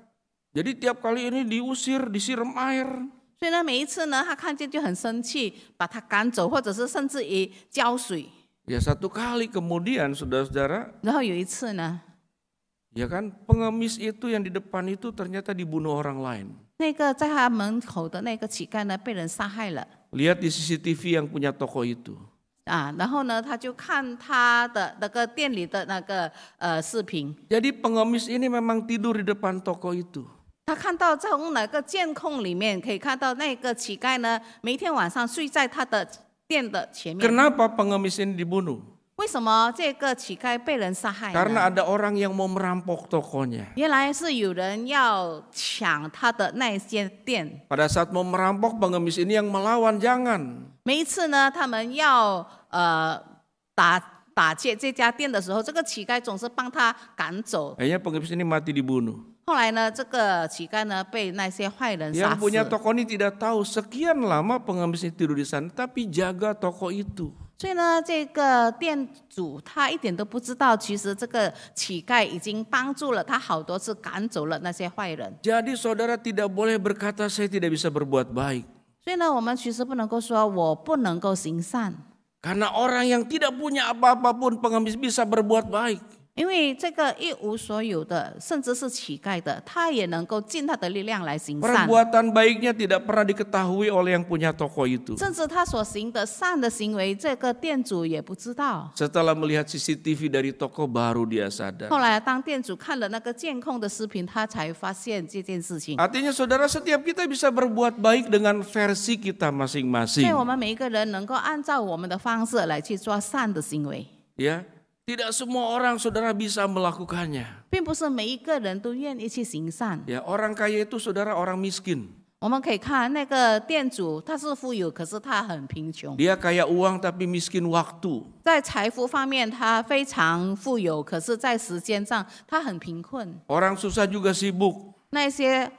jadi tiap kali ini diusir, disiram air. 所以呢，每一次呢，他看见就很生气，把他赶走，或者是甚至于浇水。 Ya satu kali kemudian saudara-saudara, 然后有一次呢， ya kan pengemis itu yang di depan itu ternyata dibunuh orang lain. 那个在他门口的那个乞丐呢，被人杀害了。 Lihat di CCTV yang punya toko itu. 然后呢，他就看他的那个店里的那个视频， Jadi pengemis ini memang tidur di depan toko itu. 他看到从那个监控里面可以看到那个乞丐呢，每天晚上睡在他的店的前面。 Kenapa pengemis ini dibunuh? 为什么这个乞丐被人杀害 Karena 呢？ ada orang yang mau merampok tokonya. 原来是有人要抢他的那间店。 Pada saat mau merampok pengemis ini yang melawan, jangan. 每一次呢，他们要打劫这家店的时候，这个乞丐总是帮他赶走。 Akhirnya pengemis ini mati dibunuh. 后来呢，这个乞丐呢被那些坏人杀 Yang 死 punya。toko ini tidak tahu sekian lama pengemis ini tidur di sana, tapi jaga toko itu. 所以呢，这个店主他一点都不知道，其实这个乞丐已经帮助了他好多次，赶走了那些坏人。 Jadi saudara tidak boleh berkata saya tidak bisa berbuat baik. 所以呢，我们其实不能够说我不能够行善， Karena orang yang tidak punya apa-apa pun pengemis bisa berbuat baik. 因为这个一无所有的，甚至是乞丐的，他也能够尽他的力量来行善。 Perbuatan baiknya tidak pernah diketahui oleh yang punya toko itu. 甚至他所行的善的行为，这个店主也不知道。 Setelah melihat CCTV dari toko baru dia sadar. 后来当店主看了那个监控的视频，他才发现这件事情。 Artinya saudara setiap kita bisa berbuat baik dengan versi kita 所 masing-masing. 以我们每一个人能够按照我们的方式来去做善的行为， Ya, tidak semua orang saudara bisa melakukannya. 并不是每一个人都愿意去行善。 Ya, orang kaya itu saudara orang miskin. 我们可以看那个店主，他是富有，可是他很贫穷。 Dia kaya uang tapi miskin waktu. 在财富方面，他非常富有，可是在时间上他很贫困。 Orang susah juga sibuk. 那些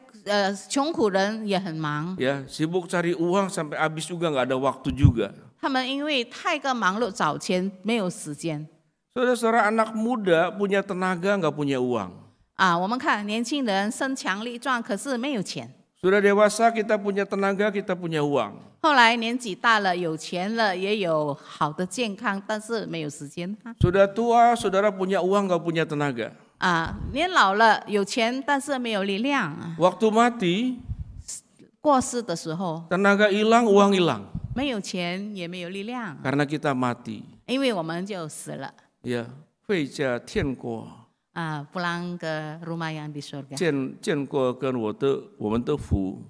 穷苦人也很忙， Ya, sibuk cari uang sampai habis juga nggak ada waktu juga. 他们因为太过忙碌找钱，没有时间。 Saudara-saudara, anak muda punya tenaga nggak punya uang. 我们看年轻人身强力壮，可是没有钱。 Sudah dewasa kita punya tenaga, kita punya uang. 后来年纪大了，有钱了，也有好的健康，但是没有时间。 Sudah tua, saudara punya uang nggak punya tenaga. 年老了有钱，但是没有力量。 Waktu mati, 过世的时候， tenaga hilang, uang hilang. 没有钱也没有力量， Karena kita mati. 因为我们就死了。 Ya, 回家天国， pulang ke rumah yang di surga. 见过跟我们的父。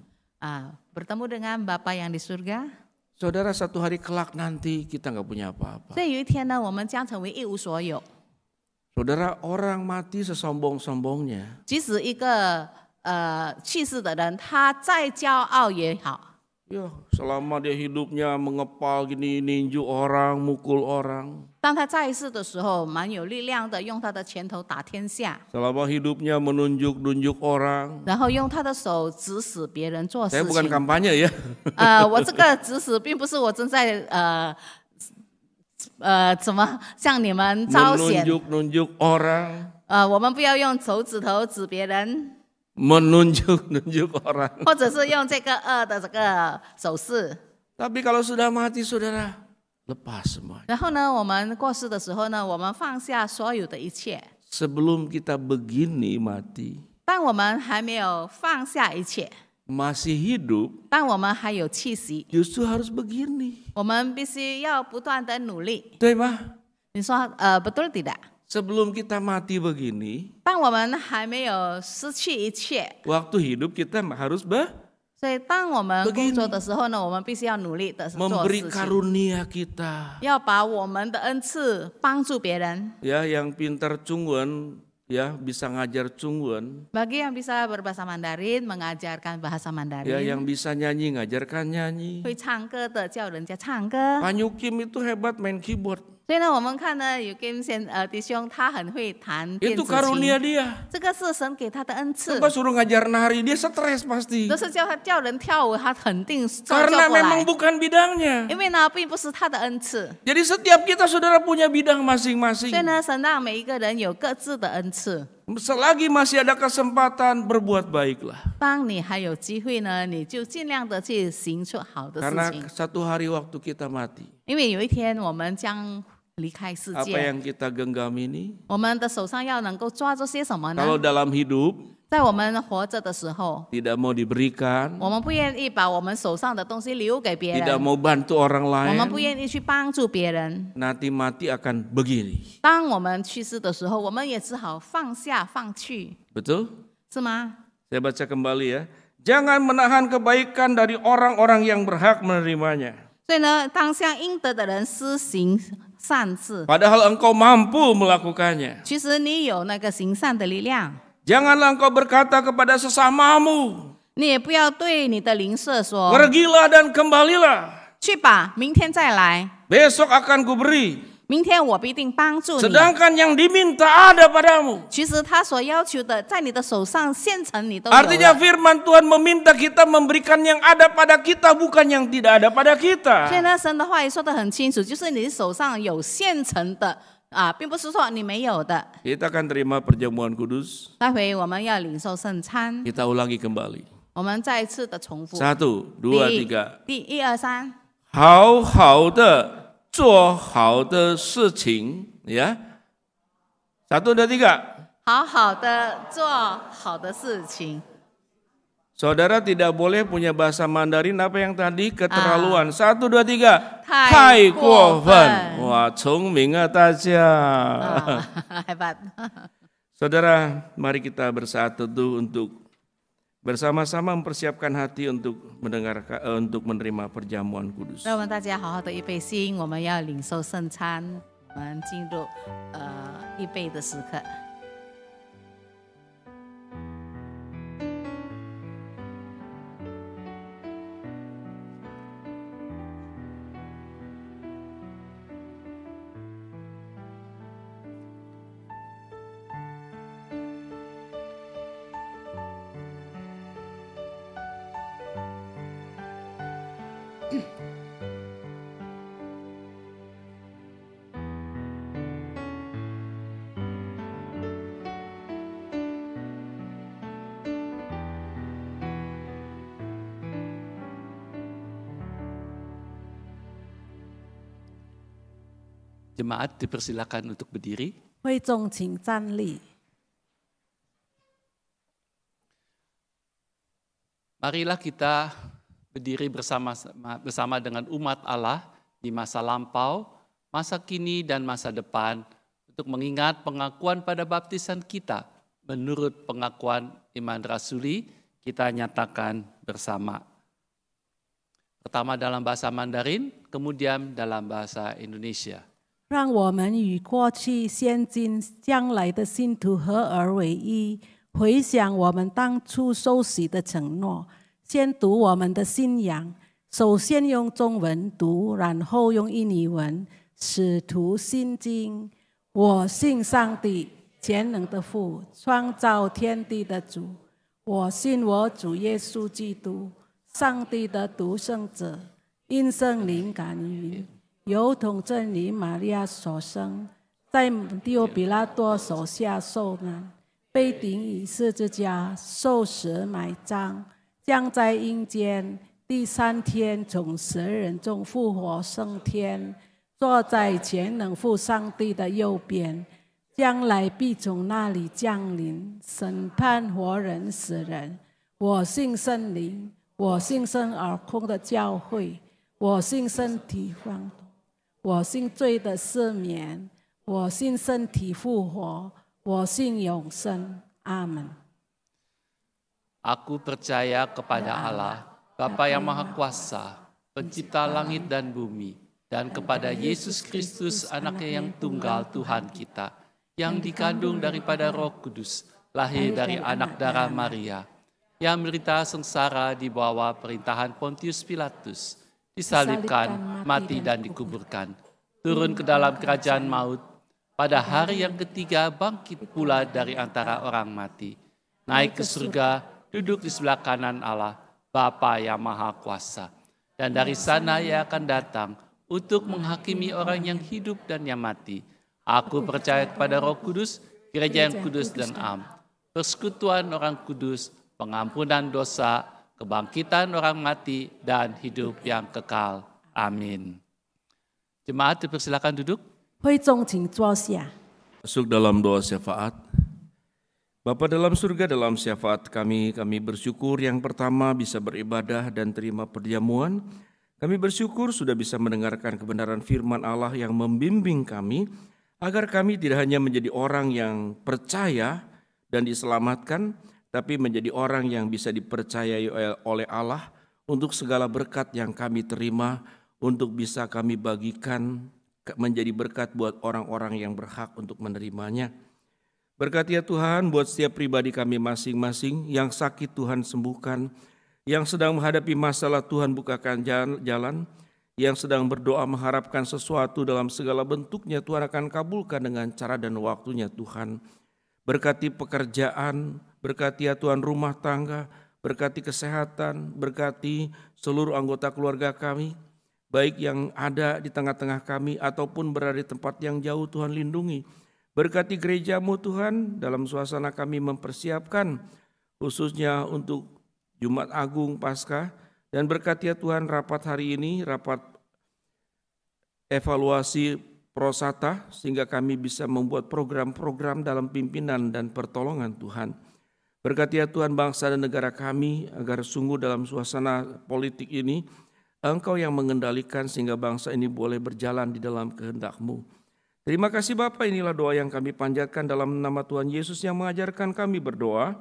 bertemu dengan Bapa yang di surga. Saudara, satu hari kelak nanti kita nggak punya apa-apa. 所以有一天呢，我们将成为一无所有。 Saudara, orang mati sesombong-sombongnya. 即使一个去世的人，他再骄傲也好， Ya, selama dia hidupnya mengepal gini, ninju orang, mukul orang. 当他在世的时候，蛮有力量的，用他的拳头打天下， Selama hidupnya menunjuk-nunjuk orang. 然后用他的手指使别人做事 Saya bukan 情。 kampanye ya. 我这个指使并不是我正在怎么向你们彰显。 Menunjuk-nunjuk orang. 我们不要用手指头指别人， Menunjuk-nunjuk orang. 或者是用这个的这个手势。 Tapi kalau sudah mati, saudara, lepas semua. 然后呢，我们过世的时候呢，我们放下所有的一切。 Sebelum kita begini mati, 当我们还没有放下一切， masih hidup, 当我们还有气息， justru harus begini. 我们必须要不断的努力。 Betul吗? 你说betul tidak？ Sebelum kita mati begini, 当我们还没有失去一切， waktu hidup kita harus 所以当我们工作的时候呢，我们必须要努力的做 memberi 事情， karunia kita. 要把我们的恩赐帮助别人。 Ya, yang pintar Cungwen, ya bisa ngajar Cungwen. Bagi yang bisa berbahasa Mandarin, mengajarkan bahasa Ya, Mandarin. yang bisa nyanyi ngajarkan nyanyi. 会唱歌的教人家唱歌。 Pak Yukim itu hebat main keyboard. 所以呢，我们看呢，有跟弟兄他很会弹电 Itu 子 karunia 琴， dia. 这个是神给他的恩赐。 Coba suruh ngajar nari, dia stres pasti. 都是叫人跳舞，他肯定照就 Karena 过 memang 来， bukan bidangnya. 因为呢，并不是他的恩赐。 Jadi setiap kita saudara punya bidang 所以 masing-masing. 呢，神让每一个人有各自的恩赐。 Selagi masih ada kesempatan, berbuat baiklah. 当你还有机会呢，你就尽量的去行出好的 Karena 事情， satu hari waktu kita mati, 因为有一天我们将离开世 apa 界。 yang kita genggam ini, 我们的手上要能够抓住些什么呢？ kalau dalam hidup 在我们活着的时候， tidak mau diberikan, 我们不愿意把我们手上的东西留给别 tidak 人， mau bantu orang 我们不 lain, 愿意去帮助别人。 nanti mati akan begini. 当我们去世的时候，我们也只好放下放去， Betul? 是吗？ Saya baca kembali ya. Jangan menahan kebaikan dari orang-orang yang berhak menerimanya. 所以呢，当向应得的人施行善事， Padahal engkau mampu melakukannya. 其实你有那个行善的力量， Janganlah engkau berkata kepada sesamamu, 你也不要对你的邻舍说 pergilah dan kembalilah. 去吧，明天再来， Besok akan kuberi. 明天我必定帮助你。 Sedangkan yang diminta ada padamu. 其实他所要求的，在你的手上现成你都有 Artinya 了。 firman Tuhan meminta kita memberikan yang ada pada kita, bukan yang tidak ada pada 所以 kita. 呢，神的话语说得很清楚，就是你手上有现成的并不是说你没有的。 Kita akan terima perjamuan kudus. 待会我们要领受圣餐， Kita ulangi kembali. 我们再一次的重复。 1, 2, 3. 第一二三，好好的做好的事情, ya. 1, 2, 3. 好好的做好的事情。 Saudara tidak boleh punya bahasa Mandarin apa yang tadi keterlaluan. 1, 2, 3. 太过分。 Wah, 聪明啊大家. hebat。 Saudara, mari kita bersatu untuk bersama-sama mempersiapkan hati untuk mendengarkan, untuk menerima perjamuan kudus. 让我们大家好好的预备心，我们要领受圣餐，我们进入预备的时刻。Jemaat dipersilakan untuk berdiri. 会众请站立。 Marilah kita berdiri bersama dengan umat Allah di masa lampau, masa kini dan masa depan untuk mengingat pengakuan pada baptisan kita. Menurut pengakuan iman rasuli, kita nyatakan bersama. Pertama dalam bahasa Mandarin, kemudian dalam bahasa Indonesia. 让我们与过去、现今、将来的信徒合而为一，回想我们当初受洗的承诺。先读我们的信仰，首先用中文读，然后用印尼文。使徒信经：我信上帝，全能的父，创造天地的主。我信我主耶稣基督，上帝的独生者，因圣灵感孕。 由童贞女玛利亚所生，在本丢比拉多手下受难，被钉于十字架，受死埋葬，降在阴间，第3天从死人中复活升天，坐在全能父上帝的右边，将来必从那里降临，审判活人死人。我信圣灵，我信生而空的教会，我信身体方。 我信罪的赦免，我信身体复活，我信永生。阿门。 Aku percaya kepada Allah, Bapa yang Maha Kuasa, Pencipta langit dan bumi, dan kepada Yesus Kristus, Anaknya yang tunggal Tuhan kita, yang dikandung daripada Roh Kudus, lahir dari anak darah Maria, yang menderita sengsara di bawah perintahan Pontius Pilatus, disalibkan, mati dan dikuburkan, turun ke dalam kerajaan maut, pada hari yang ketiga bangkit pula dari antara orang mati, naik ke surga, duduk di sebelah kanan Allah, Bapa yang Maha Kuasa. Dan dari sana Ia akan datang untuk menghakimi orang yang hidup dan yang mati. Aku percaya kepada Roh Kudus, gereja yang kudus dan am, persekutuan orang kudus, pengampunan dosa, kebangkitan orang mati, dan hidup yang kekal. Amin. Jemaat dipersilakan duduk. 会众请坐下。 Masuk dalam doa syafaat. Bapa dalam surga, dalam syafaat kami bersyukur yang pertama bisa beribadah dan terima perjamuan. Kami bersyukur sudah bisa mendengarkan kebenaran firman Allah yang membimbing kami, agar kami tidak hanya menjadi orang yang percaya dan diselamatkan, tapi menjadi orang yang bisa dipercayai oleh Allah untuk segala berkat yang kami terima, untuk bisa kami bagikan menjadi berkat buat orang-orang yang berhak untuk menerimanya. Berkati ya Tuhan buat setiap pribadi kami masing-masing, yang sakit Tuhan sembuhkan, yang sedang menghadapi masalah Tuhan bukakan jalan, yang sedang berdoa mengharapkan sesuatu dalam segala bentuknya Tuhan akan kabulkan dengan cara dan waktunya Tuhan. Berkati pekerjaan, berkati ya Tuhan rumah tangga, berkati kesehatan, berkati seluruh anggota keluarga kami, baik yang ada di tengah-tengah kami ataupun berada di tempat yang jauh Tuhan lindungi. Berkati gereja-Mu Tuhan dalam suasana kami mempersiapkan khususnya untuk Jumat Agung Paskah, dan berkati ya Tuhan rapat hari ini, rapat evaluasi Prosata, sehingga kami bisa membuat program-program dalam pimpinan dan pertolongan Tuhan. Berkati ya Tuhan bangsa dan negara kami, agar sungguh dalam suasana politik ini Engkau yang mengendalikan sehingga bangsa ini boleh berjalan di dalam kehendak-Mu. Terima kasih Bapa, inilah doa yang kami panjatkan dalam nama Tuhan Yesus yang mengajarkan kami berdoa.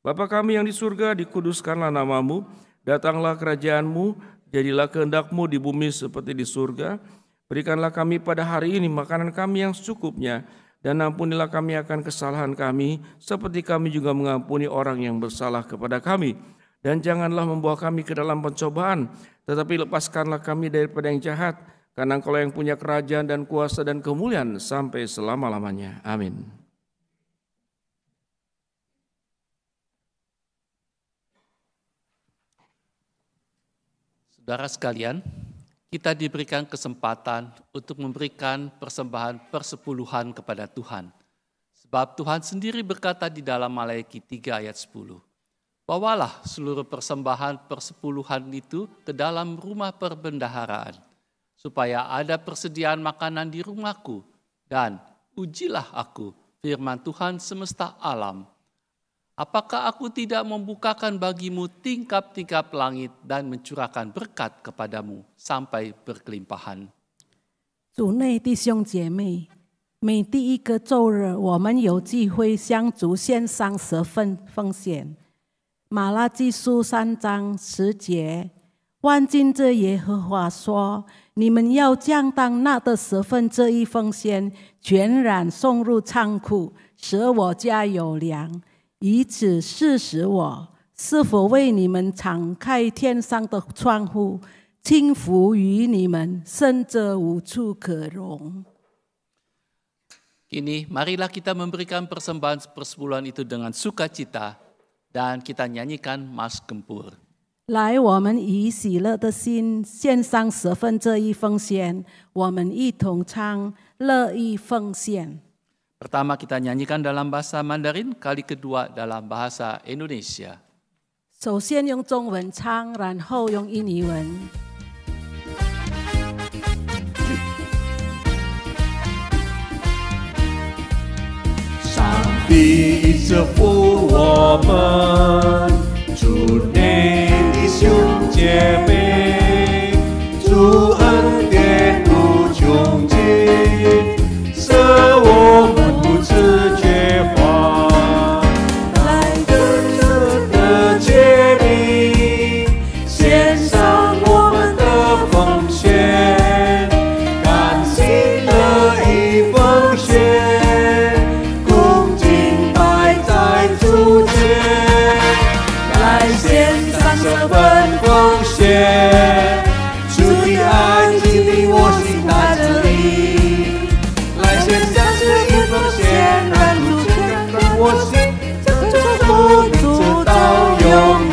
Bapa kami yang di surga, dikuduskanlah nama-Mu, datanglah kerajaan-Mu, jadilah kehendak-Mu di bumi seperti di surga. Berikanlah kami pada hari ini makanan kami yang secukupnya, dan ampunilah kami akan kesalahan kami, seperti kami juga mengampuni orang yang bersalah kepada kami. Dan janganlah membawa kami ke dalam pencobaan, tetapi lepaskanlah kami daripada yang jahat, karena Engkau yang punya kerajaan dan kuasa dan kemuliaan sampai selama-lamanya. Amin. Saudara sekalian, kita diberikan kesempatan untuk memberikan persembahan persepuluhan kepada Tuhan. Sebab Tuhan sendiri berkata di dalam Maleakhi 3 ayat 10, "Bawalah seluruh persembahan persepuluhan itu ke dalam rumah perbendaharaan, supaya ada persediaan makanan di rumahku, dan ujilah aku, firman Tuhan semesta alam. Apakah aku tidak membukakan bagimu tingkap-tingkap langit dan mencurahkan berkat kepadamu sampai berkelimpahan?" 主内弟兄姐妹，每第一个周日，我们有机会向主献上十份奉献。马拉基书3章10节，万军之耶和华说：“你们要将当纳的十分之一奉献，全然送入仓库，使我家有粮，以此试试我是否为你们敞开天上的窗户，倾福于你们，甚至无处可容。” Kini marilah kita memberikan persembahan persepuluhan itu dengan sukacita dan kita nyanyikan Mas Gempur. 来，我们以喜乐的心献上十分之一奉献，我们一同唱乐意奉献。 Pertama kita nyanyikan dalam bahasa Mandarin, kali kedua dalam bahasa Indonesia. 首先用中文唱，然后用印尼文。上帝一直扶我们，主内弟兄姐妹，主恩典无穷尽，使我们不致缺乏。来跟着的诫命，献上我们的奉献，甘心乐意奉献。 这份奉献，主的爱激励我心带着你，来献上这一奉献，让主牵动我心，将祝福直到永远。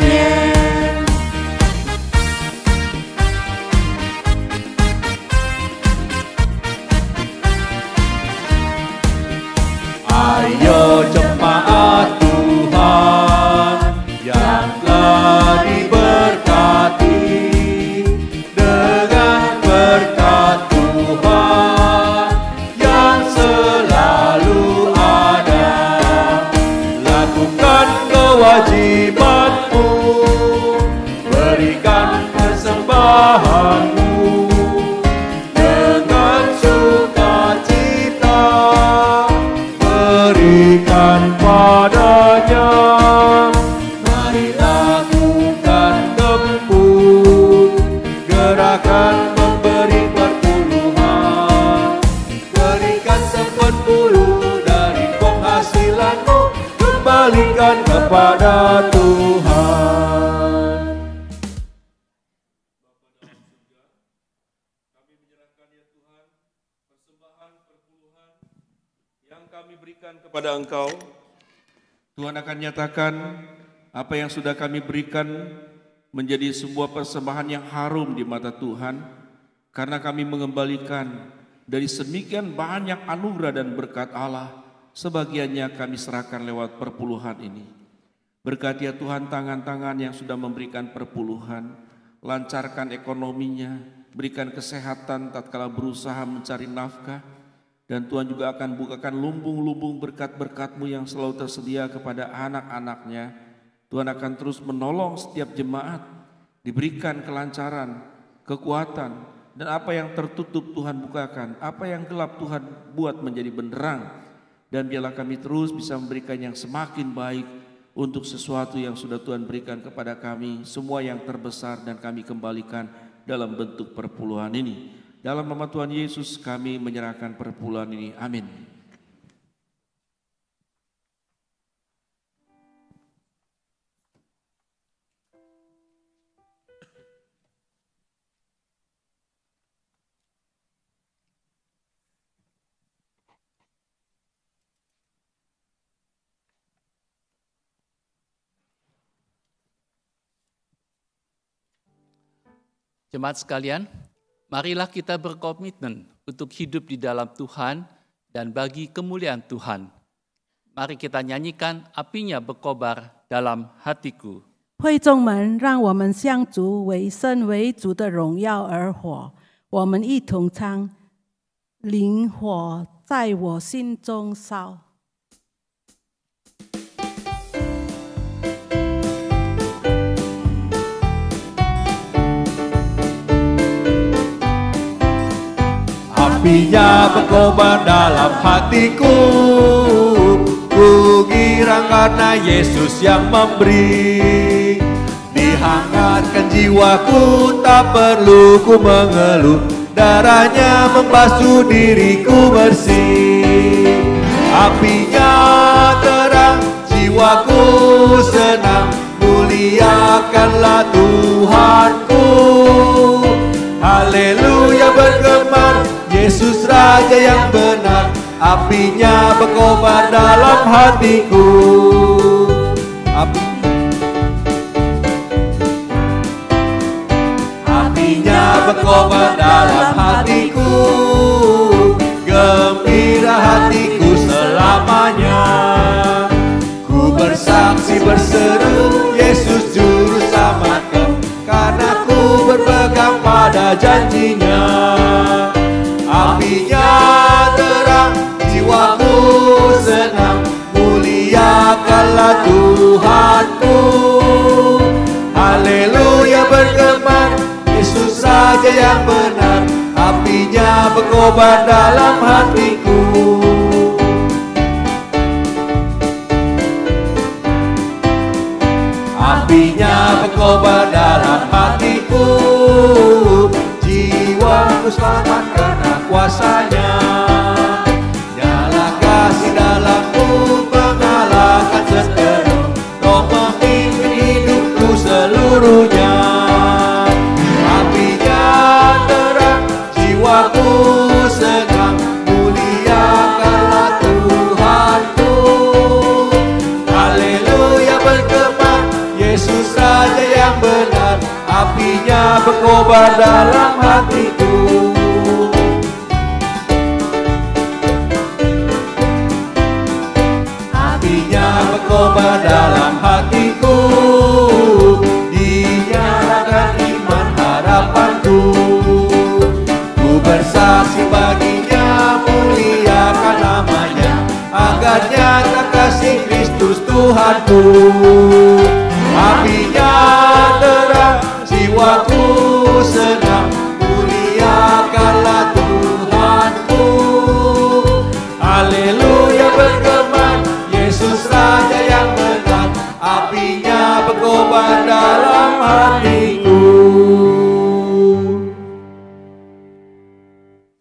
Ayo jemaat Tuhan yang telah diberkati dengan berkat Tuhan yang selalu ada. Lakukan kewajibanmu, berikan persembahanmu dengan sukacita, berikan padanya. Gerakan memberi perpuluhan, berikan 10 dari penghasilanmu, kembalikan kepada Tuhan. Kami menyerahkan ya Tuhan persembahan perpuluhan yang kami berikan kepada Engkau. Tuhan akan nyatakan apa yang sudah kami berikan menjadi sebuah persembahan yang harum di mata Tuhan, karena kami mengembalikan dari sedemikian banyak anugerah dan berkat Allah, sebagiannya kami serahkan lewat perpuluhan ini. Berkati ya Tuhan tangan-tangan yang sudah memberikan perpuluhan, lancarkan ekonominya, berikan kesehatan tatkala berusaha mencari nafkah, dan Tuhan juga akan bukakan lumbung-lumbung berkat-berkat-Mu yang selalu tersedia kepada anak-anak-Nya. Tuhan akan terus menolong setiap jemaat, diberikan kelancaran, kekuatan, dan apa yang tertutup Tuhan bukakan, apa yang gelap Tuhan buat menjadi benderang, dan biarlah kami terus bisa memberikan yang semakin baik untuk sesuatu yang sudah Tuhan berikan kepada kami, semua yang terbesar dan kami kembalikan dalam bentuk perpuluhan ini. Dalam nama Tuhan Yesus kami menyerahkan perpuluhan ini. Amin. Jemaat sekalian, marilah kita berkomitmen untuk hidup di dalam Tuhan dan bagi kemuliaan Tuhan. Mari kita nyanyikan apinya berkobar dalam hatiku. 会众们，让我们向主为圣为主的荣耀而活。我们一同唱：灵火在我心中烧。Apinya berkobar dalam hatiku, ku girang karena Yesus yang memberi. Dihangatkan jiwaku, tak perlu ku mengeluh, darahnya membasuh diriku bersih. Apinya terang, jiwaku senang, muliakanlah Tuhanku. Haleluya bergema, Yesus Raja yang benar, apinya berkobar dalam hatiku. Apinya berkobar dalam hatiku, gembira hatiku selamanya. Ku bersaksi berseru, Yesus Juru Selamatku, karena ku berpegang pada janjinya. Apinya terang, jiwaku senang, muliakanlah Tuhanku. Haleluya bergema, Yesus Raja yang benar, apinya berkobar dalam hatiku. Apinya berkobar dalam hatiku, jiwaku selamat karena kuasanya. Nyala kasih dalamku, mengalahkan seteru, Roh memimpin hidupku seluruhnya. Apinya terang, jiwaku senang, muliakanlah Tuhanku. Haleluya bergema, Yesus Raja yang benar, apinya berkobar dalam hatiku. Apinya berkobar dalam hatiku, dinyalakan iman harapanku. Ku bersaksi baginya, muliakan namanya, agar nyata kasih Kristus Tuhanku. Apinya terang, jiwaku senang, muliakanlah Tuhanku. Haleluya bergema, Yesus Raja yang benar, apinya berkobar dalam hatiku.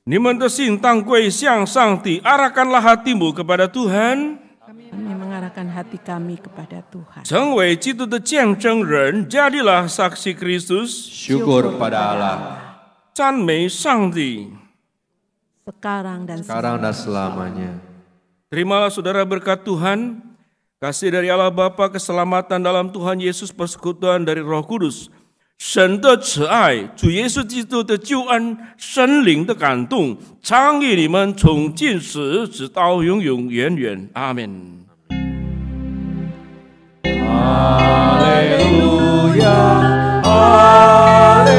你们的心当归向上帝，arahkanlah hatimu kepada Tuhan， Kami mengarahkan hati kami kepada Tuhan. 成为基督的见证人，jadilah saksi Kristus， Syukur pada Allah, 赞美上帝。 Sekarang dan sekarang dan selamanya. Terimalah saudara berkat Tuhan, kasih dari Allah Bapa, keselamatan dalam Tuhan Yesus, persekutuan dari Roh Kudus， 神的慈爱，主耶稣基督的救恩，神灵的感动，常与你们从今时直到永永远远。阿门。 Haleluya, haleluya,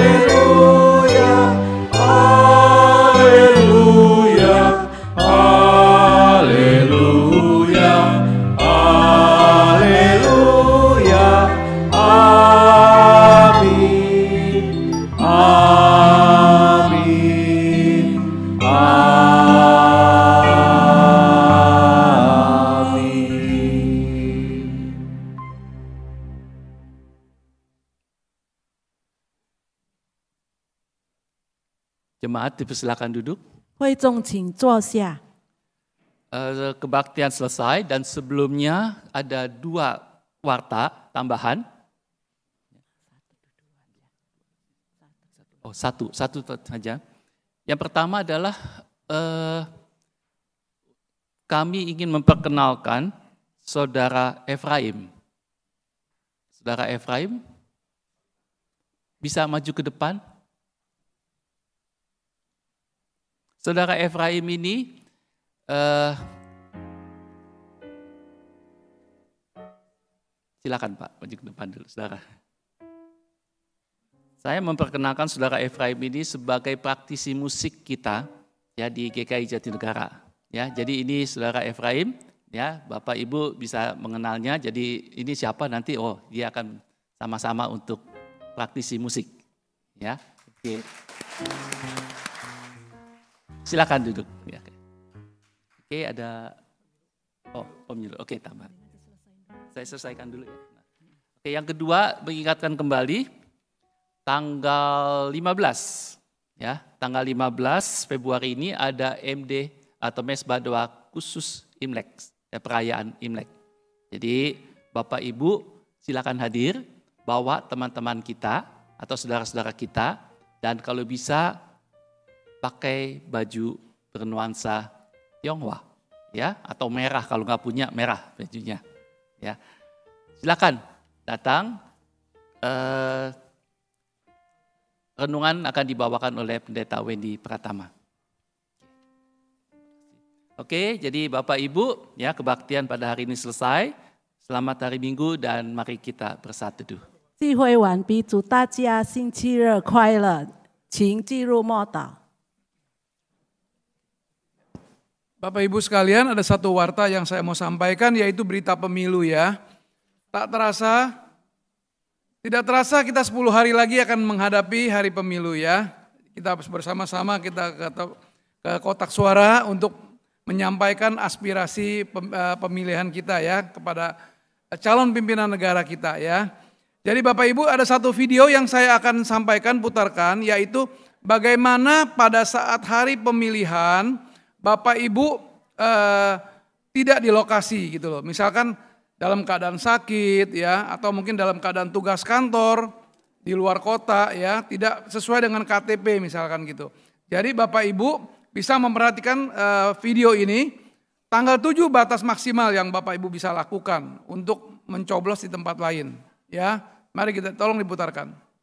haleluya, haleluya, haleluya, amin, amin, amin. Jemaat dipersilakan duduk. 会众请坐下。 Kebaktian selesai dan sebelumnya ada 2 warta tambahan. Oh, satu saja. Yang pertama adalah kami ingin memperkenalkan Saudara Efraim. Saudara Efraim bisa maju ke depan. Saudara Efraim ini silakan Pak, maju ke depan dulu, saudara. Saya memperkenalkan saudara Efraim ini sebagai praktisi musik kita ya di GKI Jatinegara. Ya, jadi ini saudara Efraim, ya Bapak Ibu bisa mengenalnya. Jadi ini siapa nanti? Oh, dia akan sama-sama untuk praktisi musik. Ya, oke. Silakan duduk. Ya. Oke, ada pemilu. Oke, tambah. Saya selesaikan dulu ya. Oke, yang kedua mengingatkan kembali tanggal 15 ya, tanggal 15 Februari ini ada MD atau Mesbah Doa khusus Imlek, perayaan Imlek. Jadi Bapak Ibu silakan hadir, bawa teman-teman kita atau saudara-saudara kita, dan kalau bisa pakai baju bernuansa Tionghoa ya, atau merah kalau nggak punya merah bajunya ya. Silakan datang. Renungan akan dibawakan oleh Pendeta Wendy Pratama. Oke, jadi Bapak Ibu, ya kebaktian pada hari ini selesai. Selamat hari Minggu dan mari kita bersatu teduh. 聚会完毕，祝大家星期日快乐，请进入默祷。 Bapak Ibu sekalian, ada satu warta yang saya mau sampaikan, yaitu berita pemilu ya. Tidak terasa kita 10 hari lagi akan menghadapi hari pemilu ya. Kita bersama-sama kita ke kotak suara untuk menyampaikan aspirasi pemilihan kita ya kepada calon pimpinan negara kita ya. Jadi Bapak Ibu, ada satu video yang saya akan sampaikan, putarkan, yaitu bagaimana pada saat hari pemilihan Bapak Ibu tidak di lokasi gitu loh. Misalkan dalam keadaan sakit ya, atau mungkin dalam keadaan tugas kantor di luar kota ya, tidak sesuai dengan KTP misalkan gitu. Jadi Bapak Ibu bisa memperhatikan video ini. Tanggal 7 batas maksimal yang Bapak Ibu bisa lakukan untuk mencoblos di tempat lain ya. Mari kita tolong diputarkan.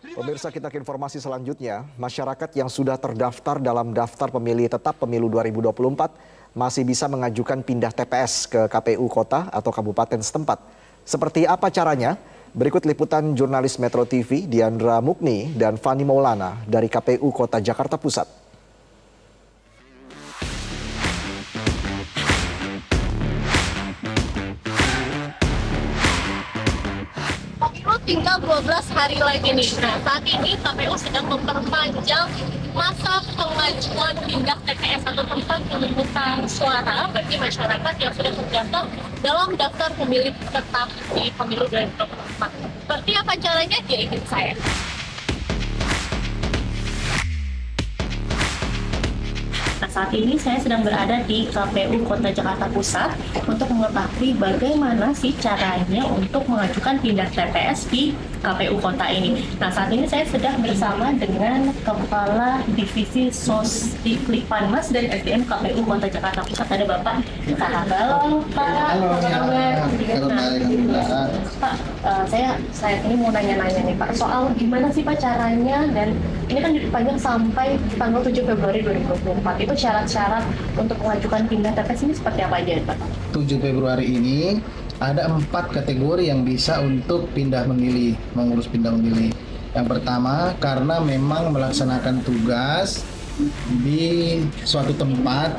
Pemirsa, kita ke informasi selanjutnya. Masyarakat yang sudah terdaftar dalam daftar pemilih tetap pemilu 2024 masih bisa mengajukan pindah TPS ke KPU kota atau kabupaten setempat. Seperti apa caranya? Berikut liputan jurnalis Metro TV Diandra Mukni dan Fani Maulana dari KPU Kota Jakarta Pusat. Tinggal 12 hari lagi nih. Nah, saat ini KPU sedang memperpanjang masa pengajuan pindah TPS atau tempat pemungutan suara bagi masyarakat yang sudah terdaftar dalam daftar pemilih tetap di pemilu 2024. Seperti apa caranya? Ya, ikut saya. Nah, saat ini saya sedang berada di KPU Kota Jakarta Pusat untuk mengetahui bagaimana sih caranya untuk mengajukan pindah TPS di KPU Kota ini. Nah, saat ini saya sedang bersama dengan Kepala Divisi Sosdiklipanmas dari SDM KPU Kota Jakarta Pusat. Ada Bapak Halo, Pak. Halo, Pak, saya ini mau nanya-nanya nih Pak, soal gimana sih Pak caranya, dan ini kan dipanjang sampai tanggal 7 Februari 2024. Itu syarat-syarat untuk mengajukan pindah TPS ini seperti apa aja Pak? 7 Februari ini ada 4 kategori yang bisa untuk pindah memilih, mengurus pindah memilih. Yang pertama, karena memang melaksanakan tugas di suatu tempat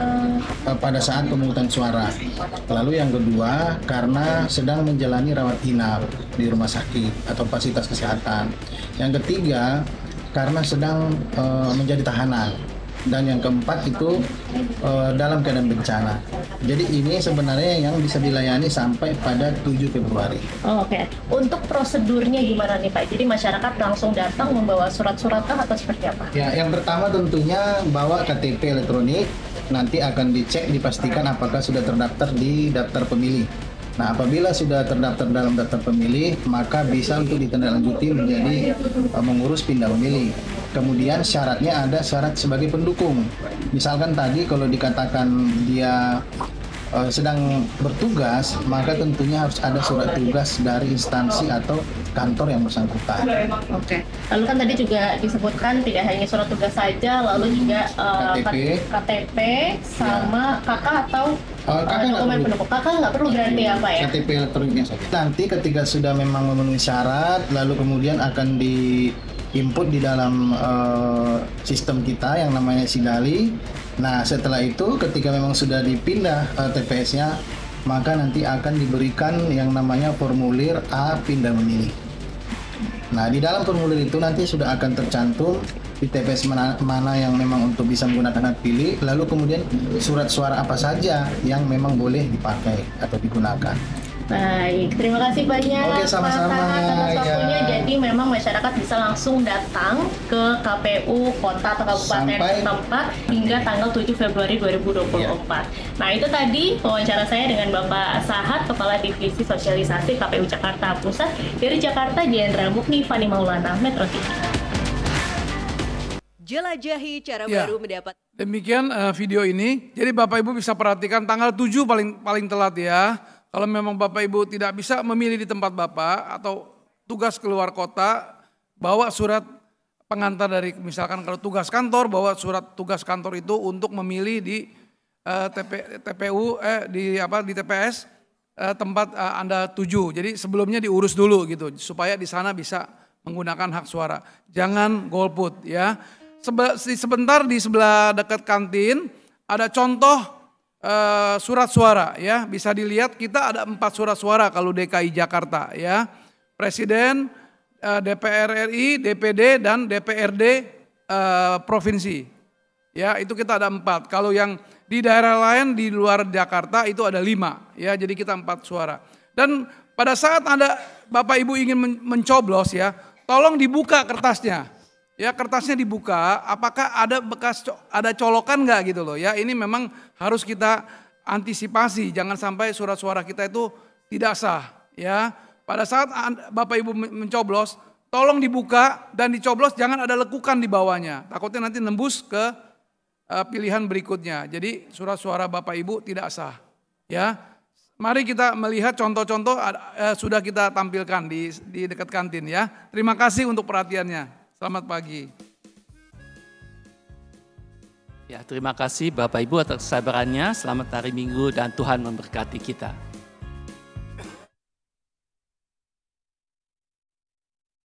pada saat pemungutan suara. Lalu yang kedua, karena sedang menjalani rawat inap di rumah sakit atau fasilitas kesehatan. Yang ketiga, karena sedang menjadi tahanan. Dan yang keempat itu dalam keadaan bencana. Jadi ini sebenarnya yang bisa dilayani sampai pada 7 Februari. Oke. Untuk prosedurnya gimana nih Pak? Jadi masyarakat langsung datang membawa surat-surat atau seperti apa? Ya, yang pertama tentunya bawa KTP elektronik, nanti akan dicek dipastikan apakah sudah terdaftar di daftar pemilih. Nah, apabila sudah terdaftar dalam daftar pemilih, maka bisa untuk ditindaklanjuti menjadi mengurus pindah memilih. Kemudian syaratnya ada syarat sebagai pendukung. Misalkan tadi kalau dikatakan dia sedang bertugas, maka tentunya harus ada surat tugas dari instansi atau kantor yang bersangkutan. Oke. Lalu kan tadi juga disebutkan tidak hanya surat tugas saja, lalu juga KTP sama kakak atau dokumen pendukung. Kakak nggak perlu berarti apa ya? KTP elektroniknya saja. Nanti ketika sudah memang memenuhi syarat, lalu kemudian akan di-input di dalam sistem kita yang namanya Sidali. Nah, setelah itu ketika memang sudah dipindah TPS-nya, maka nanti akan diberikan yang namanya formulir A pindah memilih. Nah, di dalam formulir itu nanti sudah akan tercantum di TPS mana yang memang untuk bisa menggunakan hak pilih, lalu kemudian surat suara apa saja yang memang boleh dipakai atau digunakan. Baik, terima kasih banyak Oke, sama-sama, Pak Sahat atas waktunya. ya. Jadi memang masyarakat bisa langsung datang ke KPU Kota atau Kabupaten setempat hingga tanggal 7 Februari 2024. Nah, itu tadi wawancara saya dengan Bapak Sahat, Kepala Divisi Sosialisasi KPU Jakarta Pusat. Dari Jakarta, Jendra Mukni, Fani Maulana, Metro TV. Jelajahi cara baru mendapat. Demikian video ini. Jadi Bapak Ibu bisa perhatikan tanggal 7 paling telat ya. Kalau memang Bapak Ibu tidak bisa memilih di tempat Bapak atau tugas keluar kota, bawa surat pengantar dari misalkan kalau tugas kantor, bawa surat tugas kantor itu untuk memilih di TPU di TPS tempat Anda tuju. Jadi sebelumnya diurus dulu gitu supaya di sana bisa menggunakan hak suara. Jangan golput ya. Sebentar di sebelah dekat kantin ada contoh surat suara ya, bisa dilihat kita ada 4 surat suara kalau DKI Jakarta ya. Presiden, DPR RI, DPD dan DPRD provinsi. Ya, itu kita ada 4. Kalau yang di daerah lain di luar Jakarta itu ada 5 ya. Jadi kita 4 suara. Dan pada saat Anda Bapak Ibu ingin mencoblos ya, tolong dibuka kertasnya. Ya, kertasnya dibuka, apakah ada ada colokan enggak gitu loh ya. Ini memang harus kita antisipasi, jangan sampai surat suara kita itu tidak sah ya. Pada saat Bapak Ibu mencoblos, tolong dibuka dan dicoblos, jangan ada lekukan di bawahnya. Takutnya nanti nembus ke pilihan berikutnya. Jadi surat suara Bapak Ibu tidak sah ya. Mari kita melihat contoh-contoh sudah kita tampilkan di dekat kantin ya. Terima kasih untuk perhatiannya. Selamat pagi. Ya, terima kasih Bapak Ibu atas kesabarannya. Selamat hari Minggu dan Tuhan memberkati kita.